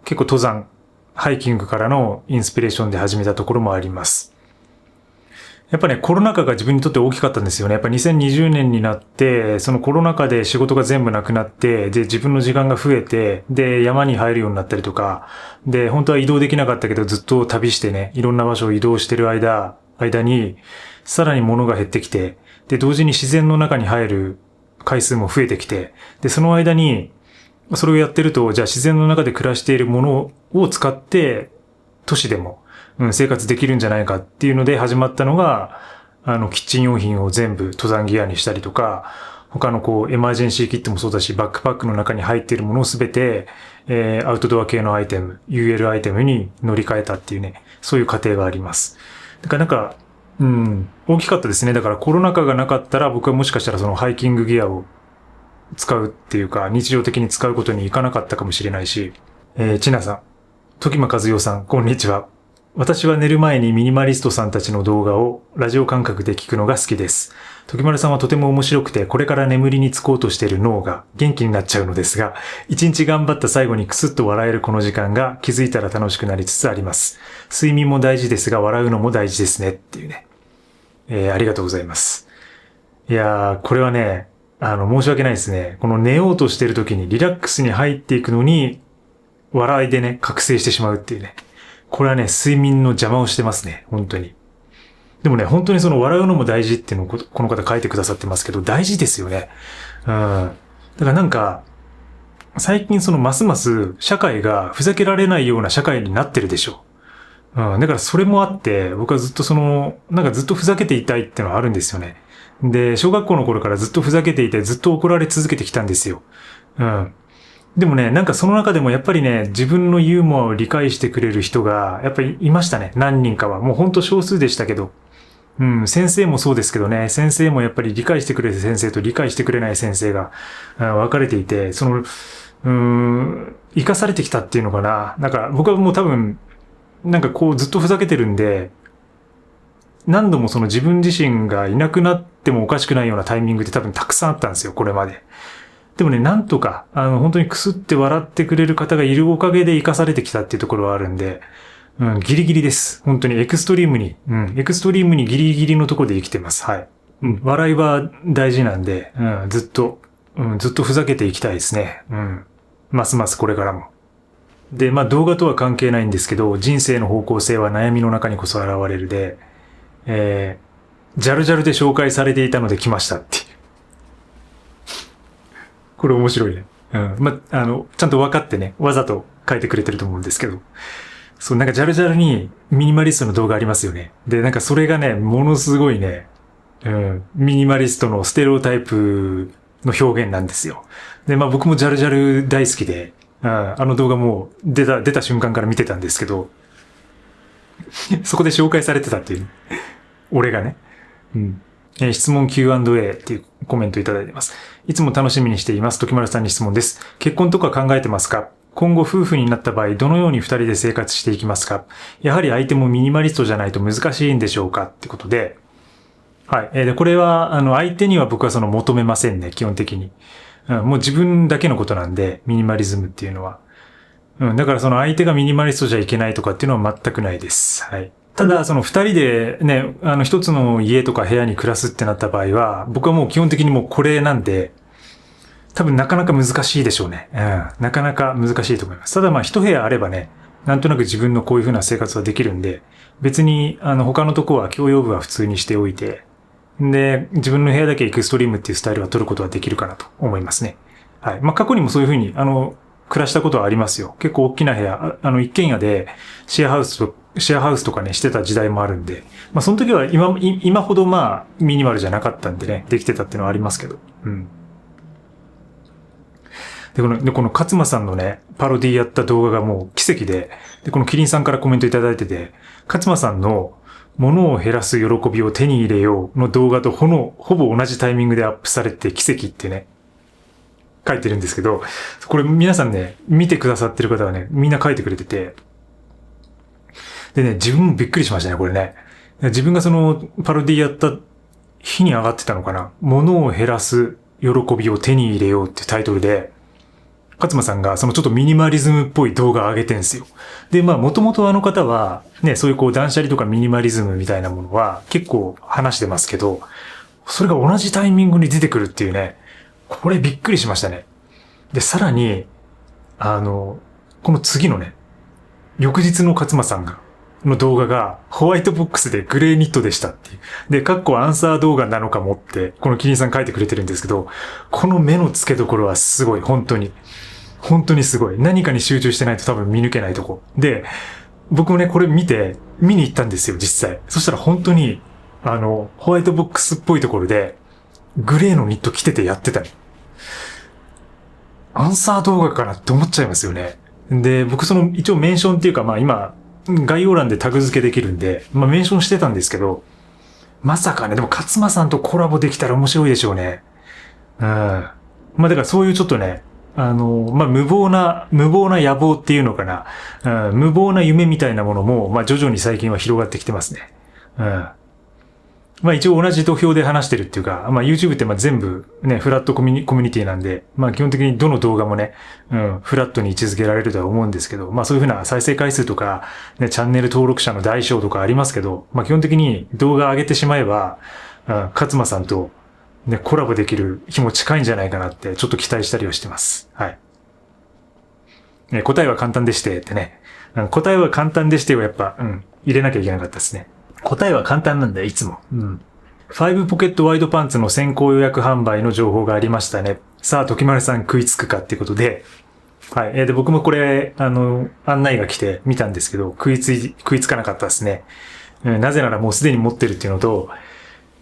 結構登山、ハイキングからのインスピレーションで始めたところもあります。やっぱね、コロナ禍が自分にとって大きかったんですよね。やっぱ2020年になって、そのコロナ禍で仕事が全部なくなって、で、自分の時間が増えて、で、山に入るようになったりとか、で、本当は移動できなかったけど、ずっと旅してね、いろんな場所を移動してる間に、さらに物が減ってきて、で、同時に自然の中に入る回数も増えてきて、で、その間に、それをやってると、じゃあ自然の中で暮らしているものを使って、都市でも、生活できるんじゃないかっていうので始まったのが、キッチン用品を全部登山ギアにしたりとか、他のエマージェンシーキットもそうだし、バックパックの中に入っているものをすべて、アウトドア系のアイテム、UL アイテムに乗り換えたっていうね、そういう過程があります。だから大きかったですね。だからコロナ禍がなかったら僕はもしかしたらそのハイキングギアを使うっていうか、日常的に使うことにいかなかったかもしれないし、ちなさん、時間和代さん、こんにちは。私は寝る前にミニマリストさんたちの動画をラジオ感覚で聞くのが好きです。時丸さんはとても面白くて、これから眠りにつこうとしている脳が元気になっちゃうのですが、一日頑張った最後にクスッと笑えるこの時間が気づいたら楽しくなりつつあります。睡眠も大事ですが、笑うのも大事ですねっていうね。ありがとうございます。いやー、これはね、申し訳ないですね。この寝ようとしてる時にリラックスに入っていくのに、笑いでね、覚醒してしまうっていうね。これはね、睡眠の邪魔をしてますね。本当に。でもね、本当にその笑うのも大事っていうのをこの方書いてくださってますけど、大事ですよね。だからなんか、最近そのますます社会がふざけられないような社会になってるでしょ。だからそれもあって、僕はずっとずっとふざけていたいっていうのはあるんですよね。で、小学校の頃からずっとふざけていて、ずっと怒られ続けてきたんですよ。でもね、なんかその中でもやっぱりね、自分のユーモアを理解してくれる人が、やっぱりいましたね。何人かは。もうほんと少数でしたけど。先生もそうですけどね、先生もやっぱり理解してくれる先生と理解してくれない先生が分かれていて、生かされてきたっていうのかな。なんか僕はもう多分、ずっとふざけてるんで、何度もその自分自身がいなくなってもおかしくないようなタイミングって多分たくさんあったんですよ、これまで。でもね、なんとか、本当にくすって笑ってくれる方がいるおかげで生かされてきたっていうところはあるんで、ギリギリです。本当にエクストリームにギリギリのところで生きてます。はい。笑いは大事なんで、ずっとふざけていきたいですね。ますますこれからも。で、動画とは関係ないんですけど、人生の方向性は悩みの中にこそ現れるで、ジャルジャルで紹介されていたので来ましたっていう。これ面白いね。ちゃんと分かってね、わざと書いてくれてると思うんですけど。そう、ジャルジャルにミニマリストの動画ありますよね。で、それがね、ものすごいね、ミニマリストのステレオタイプの表現なんですよ。で、僕もジャルジャル大好きで、動画も出た瞬間から見てたんですけど、そこで紹介されてたっていう。俺がね。質問 Q&A っていうコメントいただいてます。いつも楽しみにしています。時丸さんに質問です。結婚とか考えてますか？今後夫婦になった場合、どのように二人で生活していきますか？やはり相手もミニマリストじゃないと難しいんでしょうかってことで。はい。で、これは、相手には僕は求めませんね、基本的に。もう自分だけのことなんで、ミニマリズムっていうのは。だから相手がミニマリストじゃいけないとかっていうのは全くないです。はい。ただ、二人でね、一つの家とか部屋に暮らすってなった場合は、僕はもう基本的にもうこれなんで、多分なかなか難しいでしょうね。なかなか難しいと思います。ただ一部屋あればね、なんとなく自分のこういう風な生活はできるんで、別に他のとこは共用部は普通にしておいて、で、自分の部屋だけエクストリームっていうスタイルは取ることはできるかなと思いますね。はい。過去にもそういう風に、暮らしたことはありますよ。結構大きな部屋、一軒家でシェアハウスとかね、してた時代もあるんで、その時は今ほどミニマルじゃなかったんでね、できてたっていうのはありますけど。で、この勝間さんのね、パロディやった動画がもう奇跡で、で、このキリンさんからコメントいただいてて、勝間さんの物を減らす喜びを手に入れようの動画とほぼ同じタイミングでアップされて奇跡ってね、書いてるんですけど、これ皆さんね、見てくださってる方はね、みんな書いてくれてて、でね、自分もびっくりしましたね、これね。自分がパロディやった日に上がってたのかな。物を減らす喜びを手に入れようってタイトルで、勝間さんがちょっとミニマリズムっぽい動画を上げてんすよ。で、もともと方は、ね、そういう断捨離とかミニマリズムみたいなものは結構話してますけど、それが同じタイミングに出てくるっていうね、これびっくりしましたね。で、さらに、この次のね、翌日の勝間さんがの動画がホワイトボックスでグレーニットでしたっていう。で、アンサー動画なのかもって、このキリンさん書いてくれてるんですけど、この目の付けどころはすごい、本当に。本当にすごい。何かに集中してないと多分見抜けないとこ。で、僕もね、これ見に行ったんですよ、実際。そしたら本当に、ホワイトボックスっぽいところで、グレーのニット着ててやってたり。アンサー動画かなって思っちゃいますよね。で、僕一応メンションっていうか、今、概要欄でタグ付けできるんで、メンションしてたんですけど、まさかね、でも勝間さんとコラボできたら面白いでしょうね。だからそういうちょっとね、無謀な野望っていうのかな。無謀な夢みたいなものも、徐々に最近は広がってきてますね。一応同じ土俵で話してるっていうか、YouTube って全部ね、フラットコミュニティなんで、基本的にどの動画もね、フラットに位置づけられるとは思うんですけど、そういうふうな再生回数とか、ね、チャンネル登録者の大小とかありますけど、基本的に動画上げてしまえば、勝間さんとね、コラボできる日も近いんじゃないかなって、ちょっと期待したりはしてます。はい。答えは簡単でしてってね。答えは簡単でしてはやっぱ、入れなきゃいけなかったですね。答えは簡単なんだよ、いつも。5ポケットワイドパンツの先行予約販売の情報がありましたね。さあ、時丸さん食いつくかっていうことで、はい。で、僕もこれ、案内が来て見たんですけど、食いつかなかったですね。なぜならもうすでに持ってるっていうのと、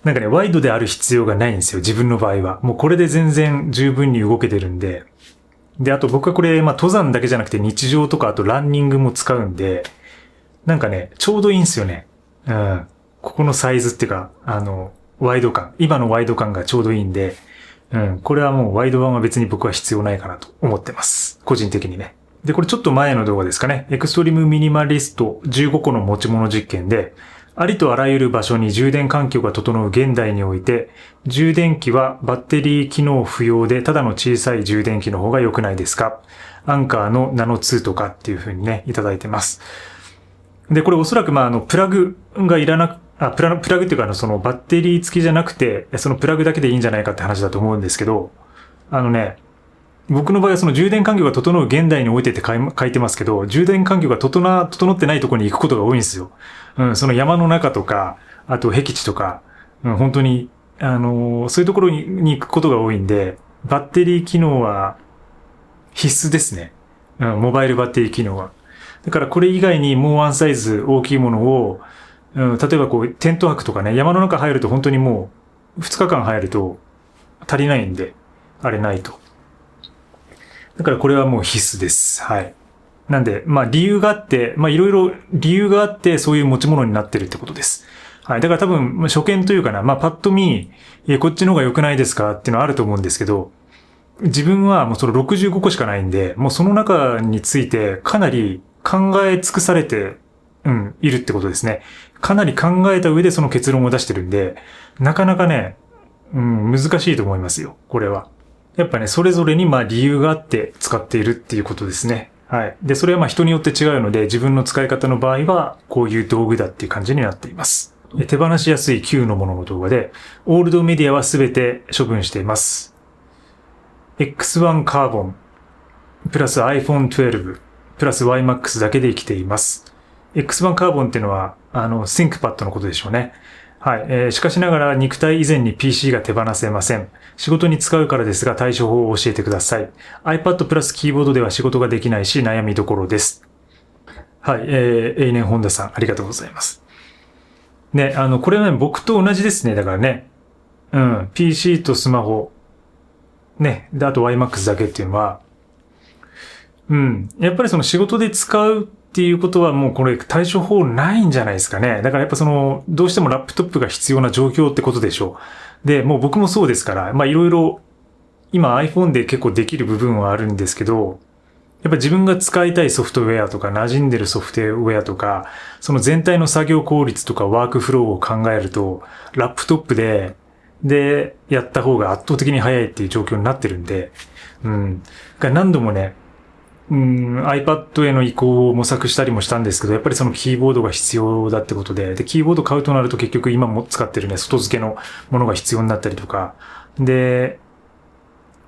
なんかね、ワイドである必要がないんですよ、自分の場合は。もうこれで全然十分に動けてるんで。で、あと僕はこれ、登山だけじゃなくて日常とかあとランニングも使うんで、なんかね、ちょうどいいんですよね。ここのサイズっていうか、ワイド感。今のワイド感がちょうどいいんで、これはもうワイド版は別に僕は必要ないかなと思ってます。個人的にね。で、これちょっと前の動画ですかね。エクストリームミニマリスト15個の持ち物実験で、ありとあらゆる場所に充電環境が整う現代において、充電器はバッテリー機能不要でただの小さい充電器の方が良くないですか？アンカーのナノ2とかっていう風にね、いただいてます。で、これおそらくプラグがいらなく、プラグっていうかバッテリー付きじゃなくて、そのプラグだけでいいんじゃないかって話だと思うんですけど、僕の場合は充電環境が整う現代においてって書いてますけど、充電環境が整ってないところに行くことが多いんですよ。その山の中とか、あと僻地とか、本当に、そういうところに行くことが多いんで、バッテリー機能は必須ですね。モバイルバッテリー機能は。だからこれ以外にもうワンサイズ大きいものを、例えばテント泊とかね、山の中入ると本当にもう2日間入ると足りないんで、あれないと。だからこれはもう必須です。はい。なんで、理由があって、いろいろ理由があってそういう持ち物になってるってことです。はい。だから多分、初見というかな、パッと見、こっちの方が良くないですかっていうのはあると思うんですけど、自分はもうその65個しかないんで、もうその中についてかなり考え尽くされて、いるってことですね。かなり考えた上でその結論を出してるんで、なかなかね、難しいと思いますよ、これは。やっぱね、それぞれに理由があって使っているっていうことですね。はい。で、それは人によって違うので、自分の使い方の場合は、こういう道具だっていう感じになっています。手放しやすい旧のものの動画で、オールドメディアはすべて処分しています。X1 カーボン、プラス iPhone 12、プラス YMAX だけで生きています。X1 カーボンっていうのは、ThinkPad のことでしょうね。はい。しかしながら肉体以前に PC が手放せません。仕事に使うからですが対処法を教えてください。iPad プラスキーボードでは仕事ができないし悩みどころです。はい。永年本田さん、ありがとうございます。ね、これはね、僕と同じですね。だからね。PC とスマホ。ね。で、あと YMAX だけっていうのは、やっぱり仕事で使うっていうことはもうこれ対処法ないんじゃないですかね。だからやっぱどうしてもラップトップが必要な状況ってことでしょう。で、もう僕もそうですから、いろいろ今 iPhone で結構できる部分はあるんですけど、やっぱ自分が使いたいソフトウェアとか馴染んでるソフトウェアとか、その全体の作業効率とかワークフローを考えると、ラップトップでやった方が圧倒的に早いっていう状況になってるんで、何度もね、iPad への移行を模索したりもしたんですけど、やっぱりそのキーボードが必要だってことで、キーボード買うとなると結局今も使ってるね、外付けのものが必要になったりとか、で、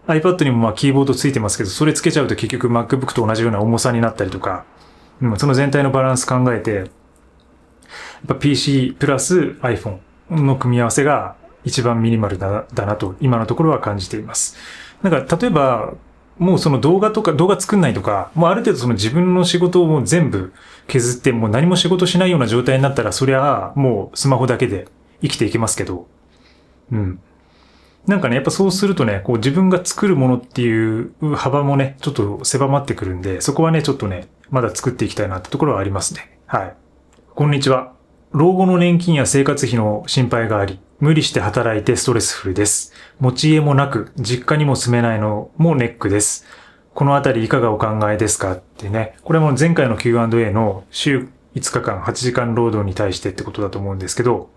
iPad にもキーボードついてますけど、それつけちゃうと結局 MacBook と同じような重さになったりとか、その全体のバランス考えて、ぱ PC プラス iPhone の組み合わせが一番ミニマルだなと今のところは感じています。なんか例えばもうその動画作んないとか、もうある程度その自分の仕事をもう全部削ってもう何も仕事しないような状態になったら、そりゃもうスマホだけで生きていけますけど、なんかね、やっぱそうするとね、こう自分が作るものっていう幅もね、ちょっと狭まってくるんで、そこはね、ちょっとね、まだ作っていきたいなってところはありますね。はい。こんにちは。老後の年金や生活費の心配があり、無理して働いてストレスフルです。持ち家もなく、実家にも住めないのもネックです。このあたりいかがお考えですかってね。これも前回の Q&A の週5日間8時間労働に対してってことだと思うんですけど、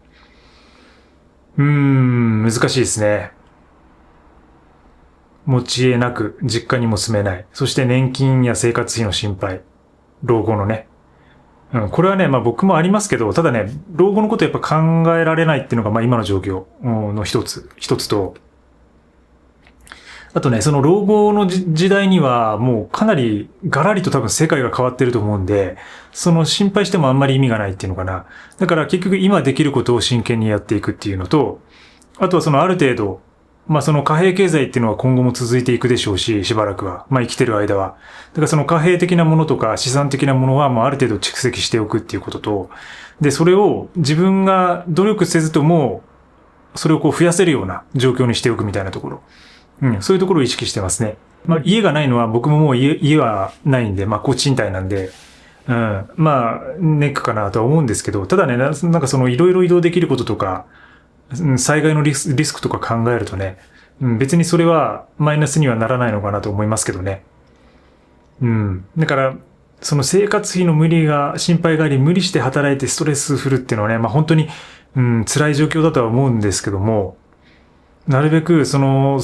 難しいですね。持ち家なく、実家にも住めない。そして年金や生活費の心配。老後のね。これはね、まあ僕もありますけど、ただね、老後のことやっぱ考えられないっていうのが、まあ今の状況の一つと、あとね、その老後の時代にはもうかなりガラリと多分世界が変わってると思うんで、その心配してもあんまり意味がないっていうのかな。だから結局今できることを真剣にやっていくっていうのと、あとはそのある程度、まあその貨幣経済っていうのは今後も続いていくでしょうし、しばらくは。まあ生きてる間は。だからその貨幣的なものとか資産的なものはもうある程度蓄積しておくっていうことと、で、それを自分が努力せずとも、それをこう増やせるような状況にしておくみたいなところ。そういうところを意識してますね。まあ家がないのは僕ももう家はないんで、まあこう賃貸なんで、まあネックかなとは思うんですけど、ただね、なんかそのいろいろ移動できることとか、災害のリスクとか考えるとね、別にそれはマイナスにはならないのかなと思いますけどね。だから、その生活費の心配があり、無理して働いてストレスフルっていうのはね、まあ本当に、辛い状況だとは思うんですけども、なるべくその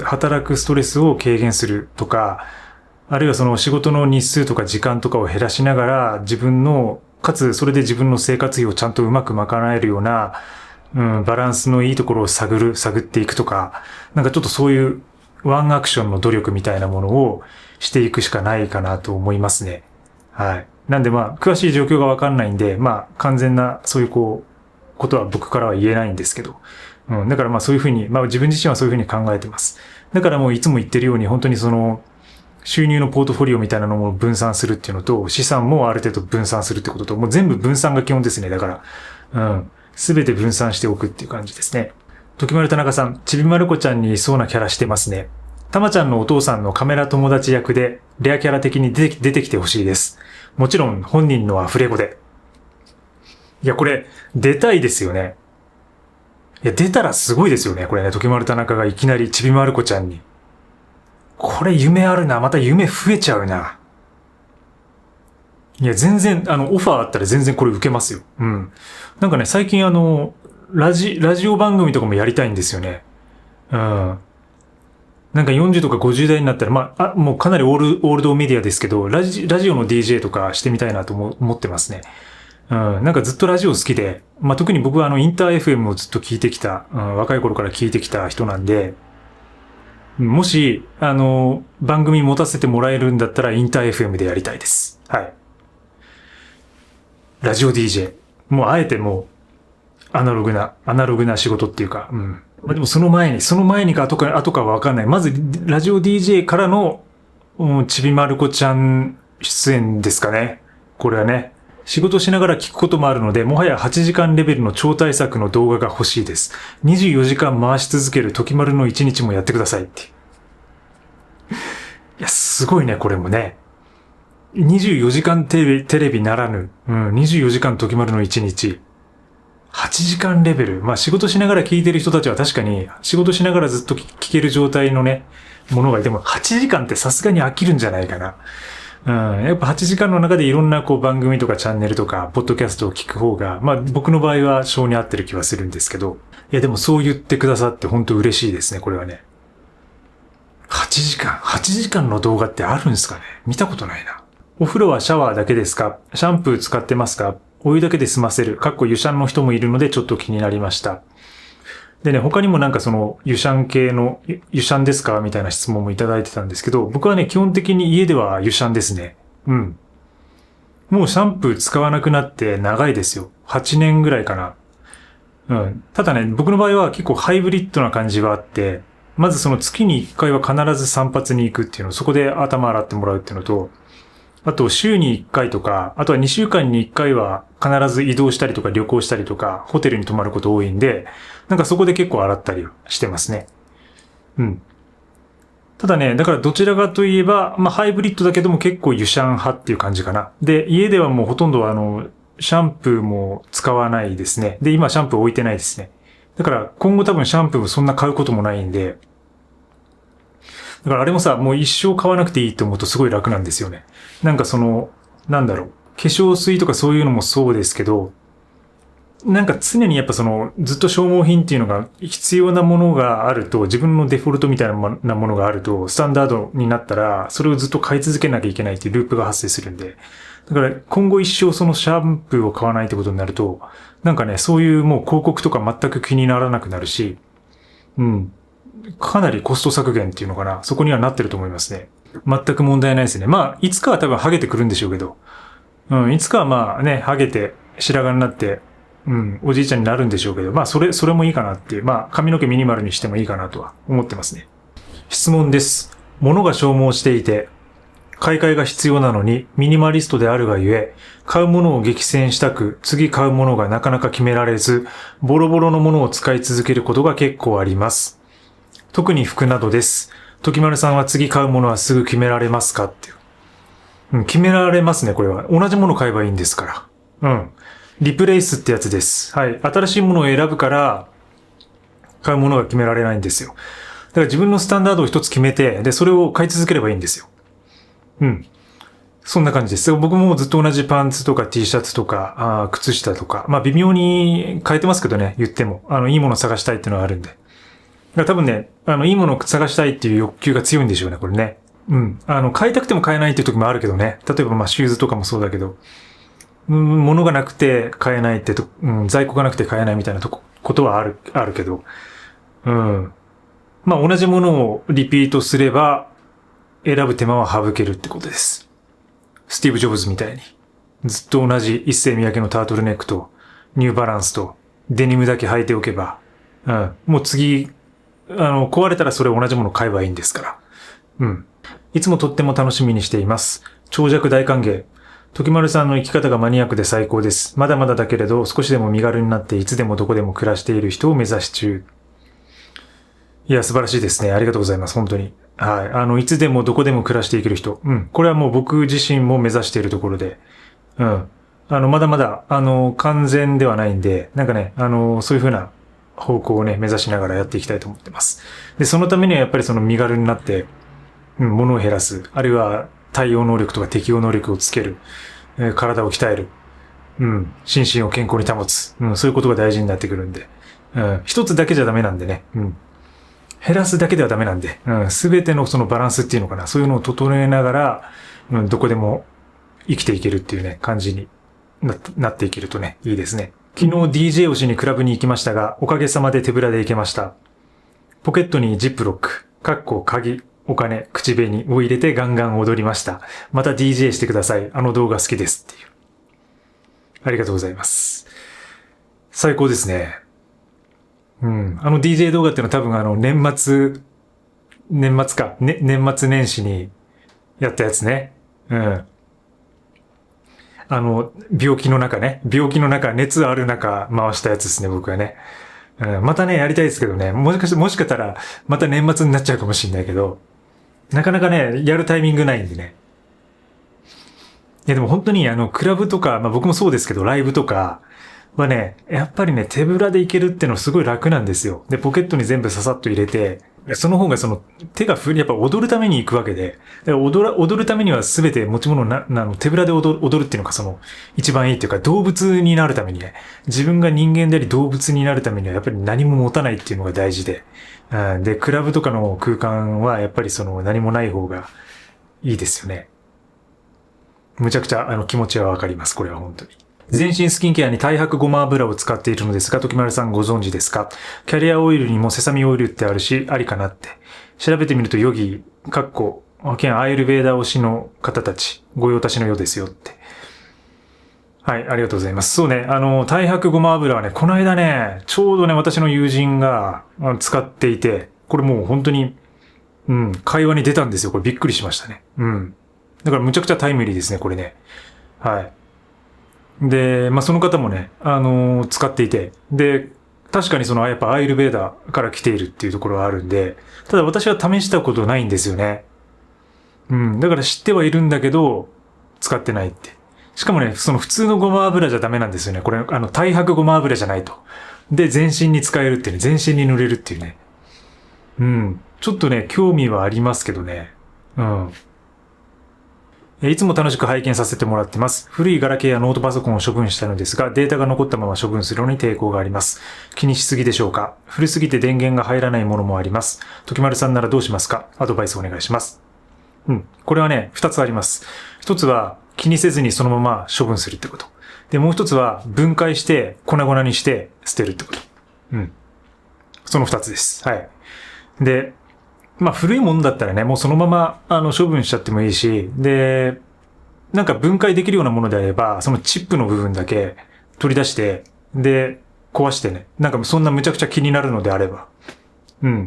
働くストレスを軽減するとか、あるいはその仕事の日数とか時間とかを減らしながら、かつそれで自分の生活費をちゃんとうまく賄えるような、バランスのいいところを探っていくとか、なんかちょっとそういうワンアクションの努力みたいなものをしていくしかないかなと思いますね。はい。なんでまあ、詳しい状況がわかんないんで、まあ、完全なそういうことは僕からは言えないんですけど、だからまあそういうふうに、まあ自分自身はそういうふうに考えてます。だからもういつも言ってるように、本当にその、収入のポートフォリオみたいなのも分散するっていうのと、資産もある程度分散するってことと、もう全部分散が基本ですね。だから、すべて分散しておくっていう感じですね。時丸田中さん、ちびまる子ちゃんにいそうなキャラしてますね。たまちゃんのお父さんのカメラ友達役で、レアキャラ的に出てきてほしいです。もちろん本人のアフレコで。いや、これ、出たいですよね。いや、出たらすごいですよね。これね、時丸田中がいきなりちびまる子ちゃんに。これ夢あるな。また夢増えちゃうな。いや、全然、オファーあったら全然これ受けますよ。なんかね、最近ラジオ番組とかもやりたいんですよね。なんか40とか50代になったら、まあ、もうかなりオールドメディアですけど、ラジオの DJ とかしてみたいなと思ってますね。なんかずっとラジオ好きで、まあ、特に僕はインター FM をずっと聞いてきた、若い頃から聞いてきた人なんで、もし、番組持たせてもらえるんだったらインター FM でやりたいです。はい。ラジオ DJ。もうあえてもう、アナログな仕事っていうか、まあ、でもその前にか後かはわかんない。まず、ラジオ DJ からの、ちびまる子ちゃん出演ですかね。これはね。仕事しながら聞くこともあるので、もはや8時間レベルの超大作の動画が欲しいです。24時間回し続ける時丸の1日もやってくださいって。いや、すごいね、これもね。24時間テレビならぬ、24時間時丸の1日。8時間レベル。まあ仕事しながら聞いてる人たちは確かに仕事しながらずっと聞ける状態のね、ものがいても8時間ってさすがに飽きるんじゃないかな。やっぱ8時間の中でいろんな番組とかチャンネルとか、ポッドキャストを聞く方が、まあ僕の場合は性に合ってる気はするんですけど、いやでもそう言ってくださって本当嬉しいですね、これはね。8時間の動画ってあるんですかね？見たことないな。お風呂はシャワーだけですか？シャンプー使ってますか？お湯だけで済ませる。湯シャンの人もいるのでちょっと気になりました。でね、他にもなんか湯シャン系の、湯シャンですかみたいな質問もいただいてたんですけど、僕はね、基本的に家では湯シャンですね。もうシャンプー使わなくなって長いですよ。8年ぐらいかな。うん。ただね、僕の場合は結構ハイブリッドな感じはあって、まずその月に1回は必ず散髪に行くっていうの、そこで頭洗ってもらうっていうのと、あと週に1回とか、あとは2週間に1回は必ず移動したりとか旅行したりとか、ホテルに泊まること多いんで、なんかそこで結構洗ったりしてますね。うん。ただね、だからどちらかといえば、まあハイブリッドだけども結構ユシャン派っていう感じかな。で、家ではもうほとんどシャンプーも使わないですね。で、今シャンプー置いてないですね。だから今後多分シャンプーもそんな買うこともないんで、だからあれもさ、もう一生買わなくていいと思うとすごい楽なんですよね。なんかなんだろう、化粧水とかそういうのもそうですけど、なんか常にやっぱずっと消耗品っていうのが必要なものがあると、自分のデフォルトみたいなものがあると、スタンダードになったら、それをずっと買い続けなきゃいけないっていうループが発生するんで、だから今後一生そのシャンプーを買わないってことになると、なんかね、そういうもう広告とか全く気にならなくなるし、うん。かなりコスト削減っていうのかな。そこにはなってると思いますね。全く問題ないですね。まあ、いつかは多分ハゲてくるんでしょうけど、うん、いつかはまあね、ハゲて白髪になって、うん、おじいちゃんになるんでしょうけど、まあそれもいいかなっていう、まあ髪の毛ミニマルにしてもいいかなとは思ってますね。質問です。物が消耗していて、買い替えが必要なのにミニマリストであるがゆえ、買うものを激戦したく、次買うものがなかなか決められず、ボロボロのものを使い続けることが結構あります。特に服などです。時丸さんは次買うものはすぐ決められますかっていう。うん、決められますね、これは。同じもの買えばいいんですから。うん。リプレイスってやつです。はい。新しいものを選ぶから、買うものが決められないんですよ。だから自分のスタンダードを一つ決めて、で、それを買い続ければいいんですよ。うん。そんな感じです。僕もずっと同じパンツとか T シャツとか、靴下とか、まあ微妙に変えてますけどね、言っても。いいものを探したいっていうのはあるんで。だから多分ね、いいものを探したいっていう欲求が強いんでしょうね、これね。うん。買いたくても買えないっていう時もあるけどね。例えばまあシューズとかもそうだけど、物がなくて買えないって在庫がなくて買えないみたいなことはあるけど、うん。まあ同じものをリピートすれば、選ぶ手間は省けるってことです。スティーブ・ジョブズみたいに。ずっと同じ一世三宅のタートルネックと、ニューバランスと、デニムだけ履いておけば、うん。もう次、壊れたらそれ同じもの買えばいいんですから。うん。いつもとっても楽しみにしています。長尺大歓迎。時丸さんの生き方がマニアックで最高です。まだまだだけれど、少しでも身軽になっていつでもどこでも暮らしている人を目指し中。いや、素晴らしいですね。ありがとうございます。本当に。はい。いつでもどこでも暮らしていける人。うん。これはもう僕自身も目指しているところで。うん。まだまだ、完全ではないんで、なんかね、そういう風な方向をね、目指しながらやっていきたいと思ってます。で、そのためにはやっぱり身軽になって、物を減らす。あるいは対応能力とか適応能力をつける。体を鍛える。うん。心身を健康に保つ。うん。そういうことが大事になってくるんで。うん。一つだけじゃダメなんでね。うん。減らすだけではダメなんで。うん。すべてのそのバランスっていうのかな。そういうのを整えながら、うん。どこでも生きていけるっていうね、感じになっていけるとね、いいですね。昨日 DJ をしにクラブに行きましたが、おかげさまで手ぶらで行けました。ポケットにジップロック、鍵、お金、口紅を入れてガンガン踊りました。また DJ してください。動画好きですっていう。ありがとうございます。最高ですね。うん。DJ 動画っていうのは多分年末か、ね、年末年始にやったやつね。うん。病気の中、熱ある中回したやつですね、僕はね。うん、またね、やりたいですけどね。もしかしたら、また年末になっちゃうかもしれないけど、なかなかね、やるタイミングないんでね。いやでも本当にクラブとか、まあ僕もそうですけど、ライブとかはね、やっぱりね、手ぶらでいけるってのすごい楽なんですよ。で、ポケットに全部ささっと入れて、その方が手がやっぱ踊るために行くわけで、踊るためには全て持ち物手ぶらで踊るっていうのが一番いいっていうか、動物になるためにね、自分が人間であり動物になるためにはやっぱり何も持たないっていうのが大事で、うん、で、クラブとかの空間はやっぱり何もない方がいいですよね。むちゃくちゃ気持ちはわかります、これは本当に。全身スキンケアに太白ごま油を使っているのですが、時丸さんご存知ですか？キャリアオイルにもセサミオイルってあるし、ありかなって。調べてみるとヨギ、アイルベーダ推しの方たち、御用達のようですよって。はい、ありがとうございます。そうね、太白ごま油はね、この間ね、ちょうどね、私の友人が使っていて、これもう本当に、会話に出たんですよ。これびっくりしましたね。だからむちゃくちゃタイムリーですね、これね。はい。で、その方もね、使っていて、で、確かにやっぱアイルベーダーから来ているっていうところはあるんで、ただ私は試したことないんですよね。だから知ってはいるんだけど、使ってないって。しかもね、その普通のごま油じゃダメなんですよね。これ、太白ごま油じゃないと。で、全身に使えるっていうね、全身に塗れるっていうね。ちょっとね、興味はありますけどね。いつも楽しく拝見させてもらってます。古いガラケーやノートパソコンを処分したのですが、データが残ったまま処分するのに抵抗があります。気にしすぎでしょうか？古すぎて電源が入らないものもあります。時丸さんならどうしますか？アドバイスお願いします。これはね、二つあります。一つは気にせずにそのまま処分するってこと。で、もう一つは分解して粉々にして捨てるってこと。その二つです。はい。で、古いものだったらね、もうそのまま、処分しちゃってもいいし、で、なんか分解できるようなものであれば、そのチップの部分だけ取り出して、で、壊してね、なんかそんなむちゃくちゃ気になるのであれば、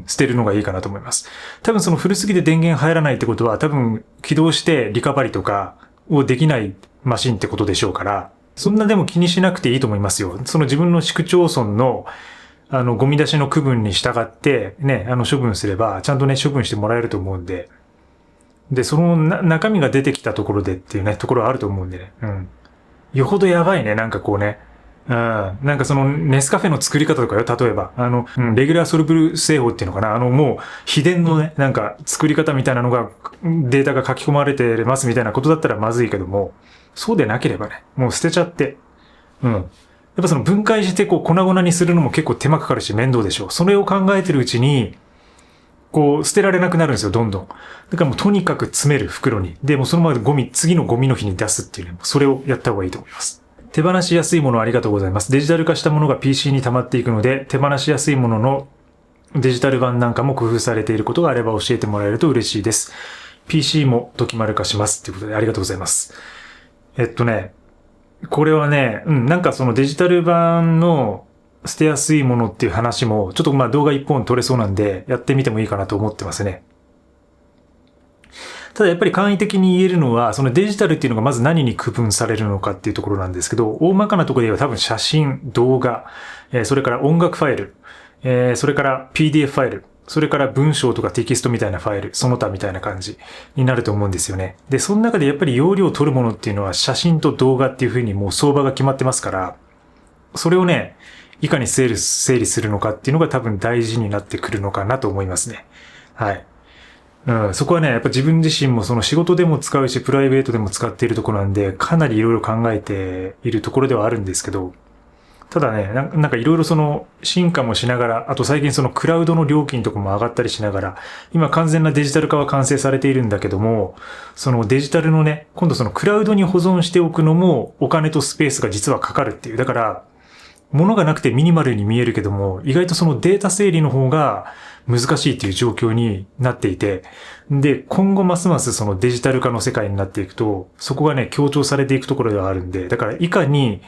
捨てるのがいいかなと思います。多分その古すぎて電源入らないってことは、多分起動してリカバリとかをできないマシンってことでしょうから、そんなでも気にしなくていいと思いますよ。その自分の市区町村のゴミ出しの区分に従ってね、処分すれば、ちゃんとね、処分してもらえると思うんで、で、その中身が出てきたところでっていうね、ところはあると思うんでね。よほどやばいね、なんかこうね。なんかそのネスカフェの作り方とかよ、例えば。レギュラーソルブル製法っていうのかな。もう秘伝のね、なんか作り方みたいなのが、データが書き込まれてますみたいなことだったらまずいけども、そうでなければね、もう捨てちゃって。やっぱその分解してこう粉々にするのも結構手間かかるし面倒でしょ。それを考えてるうちに、こう捨てられなくなるんですよ、どんどん。だからもうとにかく詰める袋に。で、もうそのまま次のゴミの日に出すっていうね、それをやった方がいいと思います。手放しやすいものありがとうございます。デジタル化したものが PC に溜まっていくので、手放しやすいもののデジタル版なんかも工夫されていることがあれば教えてもらえると嬉しいです。PC も時丸化します。ということでありがとうございます。これはね、なんかそのデジタル版の捨てやすいものっていう話も、ちょっと動画一本撮れそうなんで、やってみてもいいかなと思ってますね。ただやっぱり簡易的に言えるのは、そのデジタルっていうのがまず何に区分されるのかっていうところなんですけど、大まかなところで言えば多分写真、動画、それから音楽ファイル、それから PDF ファイル、それから文章とかテキストみたいなファイル、その他みたいな感じになると思うんですよね。で、その中でやっぱり容量を取るものっていうのは写真と動画っていう風にもう相場が決まってますから、それをね、いかに整理するのかっていうのが多分大事になってくるのかなと思いますね。はい。そこはね、やっぱ自分自身もその仕事でも使うし、プライベートでも使っているところなんで、かなりいろいろ考えているところではあるんですけど、ただね、なんかいろいろその進化もしながら、あと最近そのクラウドの料金とかも上がったりしながら、今完全なデジタル化は完成されているんだけども、そのデジタルのね、今度そのクラウドに保存しておくのもお金とスペースが実はかかるっていう。だから、物がなくてミニマルに見えるけども、意外とそのデータ整理の方が難しいっていう状況になっていて、で、今後ますますそのデジタル化の世界になっていくと、そこがね、強調されていくところではあるんで、だからいかに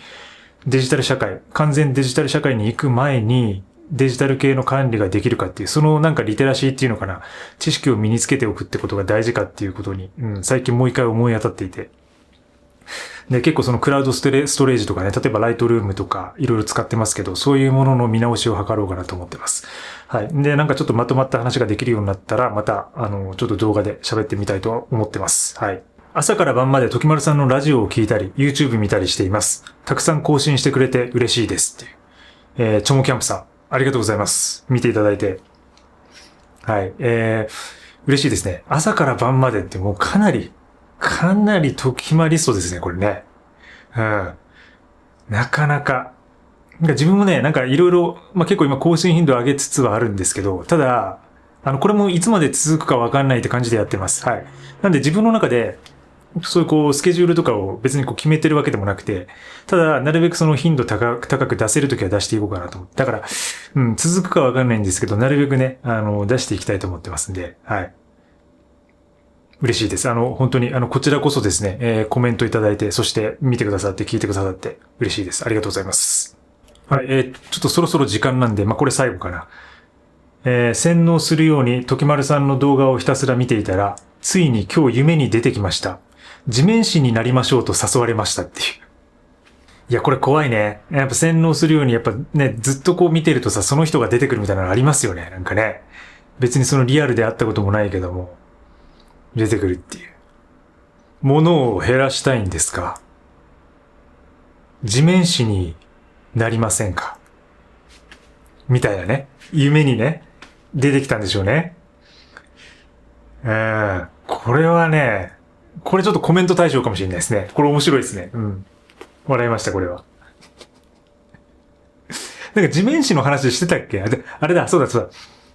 デジタル社会、完全デジタル社会に行く前に、デジタル系の管理ができるかっていう、そのなんかリテラシーっていうのかな、知識を身につけておくってことが大事かっていうことに、最近もう一回思い当たっていて、で、結構そのクラウドストレージとかね、例えばライトルームとかいろいろ使ってますけど、そういうものの見直しを図ろうかなと思ってます。はい。で、なんかちょっとまとまった話ができるようになったら、また、ちょっと動画で喋ってみたいと思ってます。はい。朝から晩まで時丸さんのラジオを聞いたり、YouTube 見たりしています。たくさん更新してくれて嬉しいですっていう。チョモキャンプさん、ありがとうございます。見ていただいて。はい。嬉しいですね。朝から晩までってもうかなり時まリストですね、これね。なかなか。自分もね、なんかいろいろ、結構今更新頻度上げつつはあるんですけど、ただ、これもいつまで続くかわかんないって感じでやってます。はい。なんで自分の中で、そういうこう、スケジュールとかを別にこう決めてるわけでもなくて、ただ、なるべくその頻度高く出せるときは出していこうかなと思って。だから、続くかわかんないんですけど、なるべくね、出していきたいと思ってますんで、はい。嬉しいです。本当に、こちらこそですね、コメントいただいて、そして見てくださって、聞いてくださって嬉しいです。ありがとうございます。はい、ちょっとそろそろ時間なんで、これ最後かな。洗脳するように時丸さんの動画をひたすら見ていたら、ついに今日夢に出てきました。地面師になりましょうと誘われましたっていう。いや、これ怖いね。やっぱ洗脳するように、やっぱね、ずっとこう見てるとさ、その人が出てくるみたいなのありますよね。なんかね。別にそのリアルで会ったこともないけども、出てくるっていう。物を減らしたいんですか？地面師になりませんか？みたいなね。夢にね、出てきたんでしょうね。これはね、これちょっとコメント対象かもしれないですね。これ面白いですね。うん。笑いました、これは。なんか地面師の話してたっけ？あれだ、そうだ、そうだ。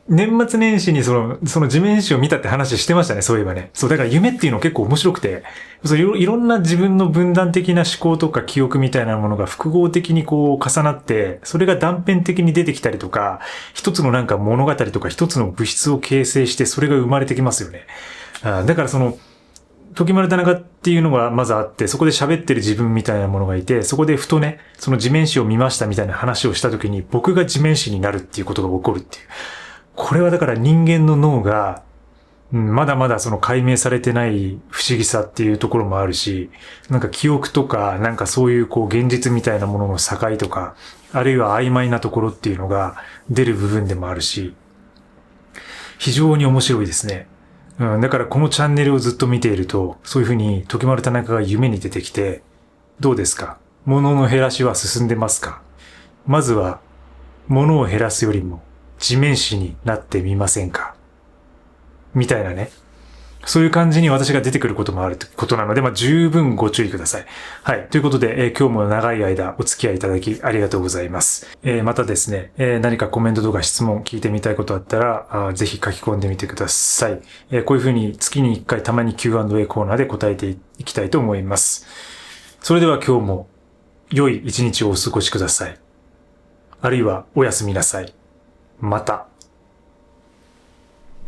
年末年始にその地面師を見たって話してましたね、そういえばね。そう、だから夢っていうの結構面白くて、いろんな自分の分断的な思考とか記憶みたいなものが複合的にこう重なって、それが断片的に出てきたりとか、一つのなんか物語とか一つの物質を形成して、それが生まれてきますよね。だから時丸田中っていうのがまずあって、そこで喋ってる自分みたいなものがいて、そこでふとね、その地面師を見ましたみたいな話をした時に、僕が地面師になるっていうことが起こるっていう。これはだから人間の脳が、まだまだその解明されてない不思議さっていうところもあるし、なんか記憶とか、なんかそういうこう現実みたいなものの境とか、あるいは曖昧なところっていうのが出る部分でもあるし、非常に面白いですね。だからこのチャンネルをずっと見ていると、そういうふうに時丸田中が夢に出てきて、どうですか？物の減らしは進んでますか？まずは、物を減らすよりも、地面師になってみませんか？みたいなね。そういう感じに私が出てくることもあるということなので、十分ご注意ください。はい。ということで、今日も長い間お付き合いいただきありがとうございます。またですね、何かコメントとか質問聞いてみたいことあったら、ぜひ書き込んでみてください。こういうふうに月に1回たまに Q&A コーナーで答えていきたいと思います。それでは今日も良い一日をお過ごしください。あるいはおやすみなさい。また。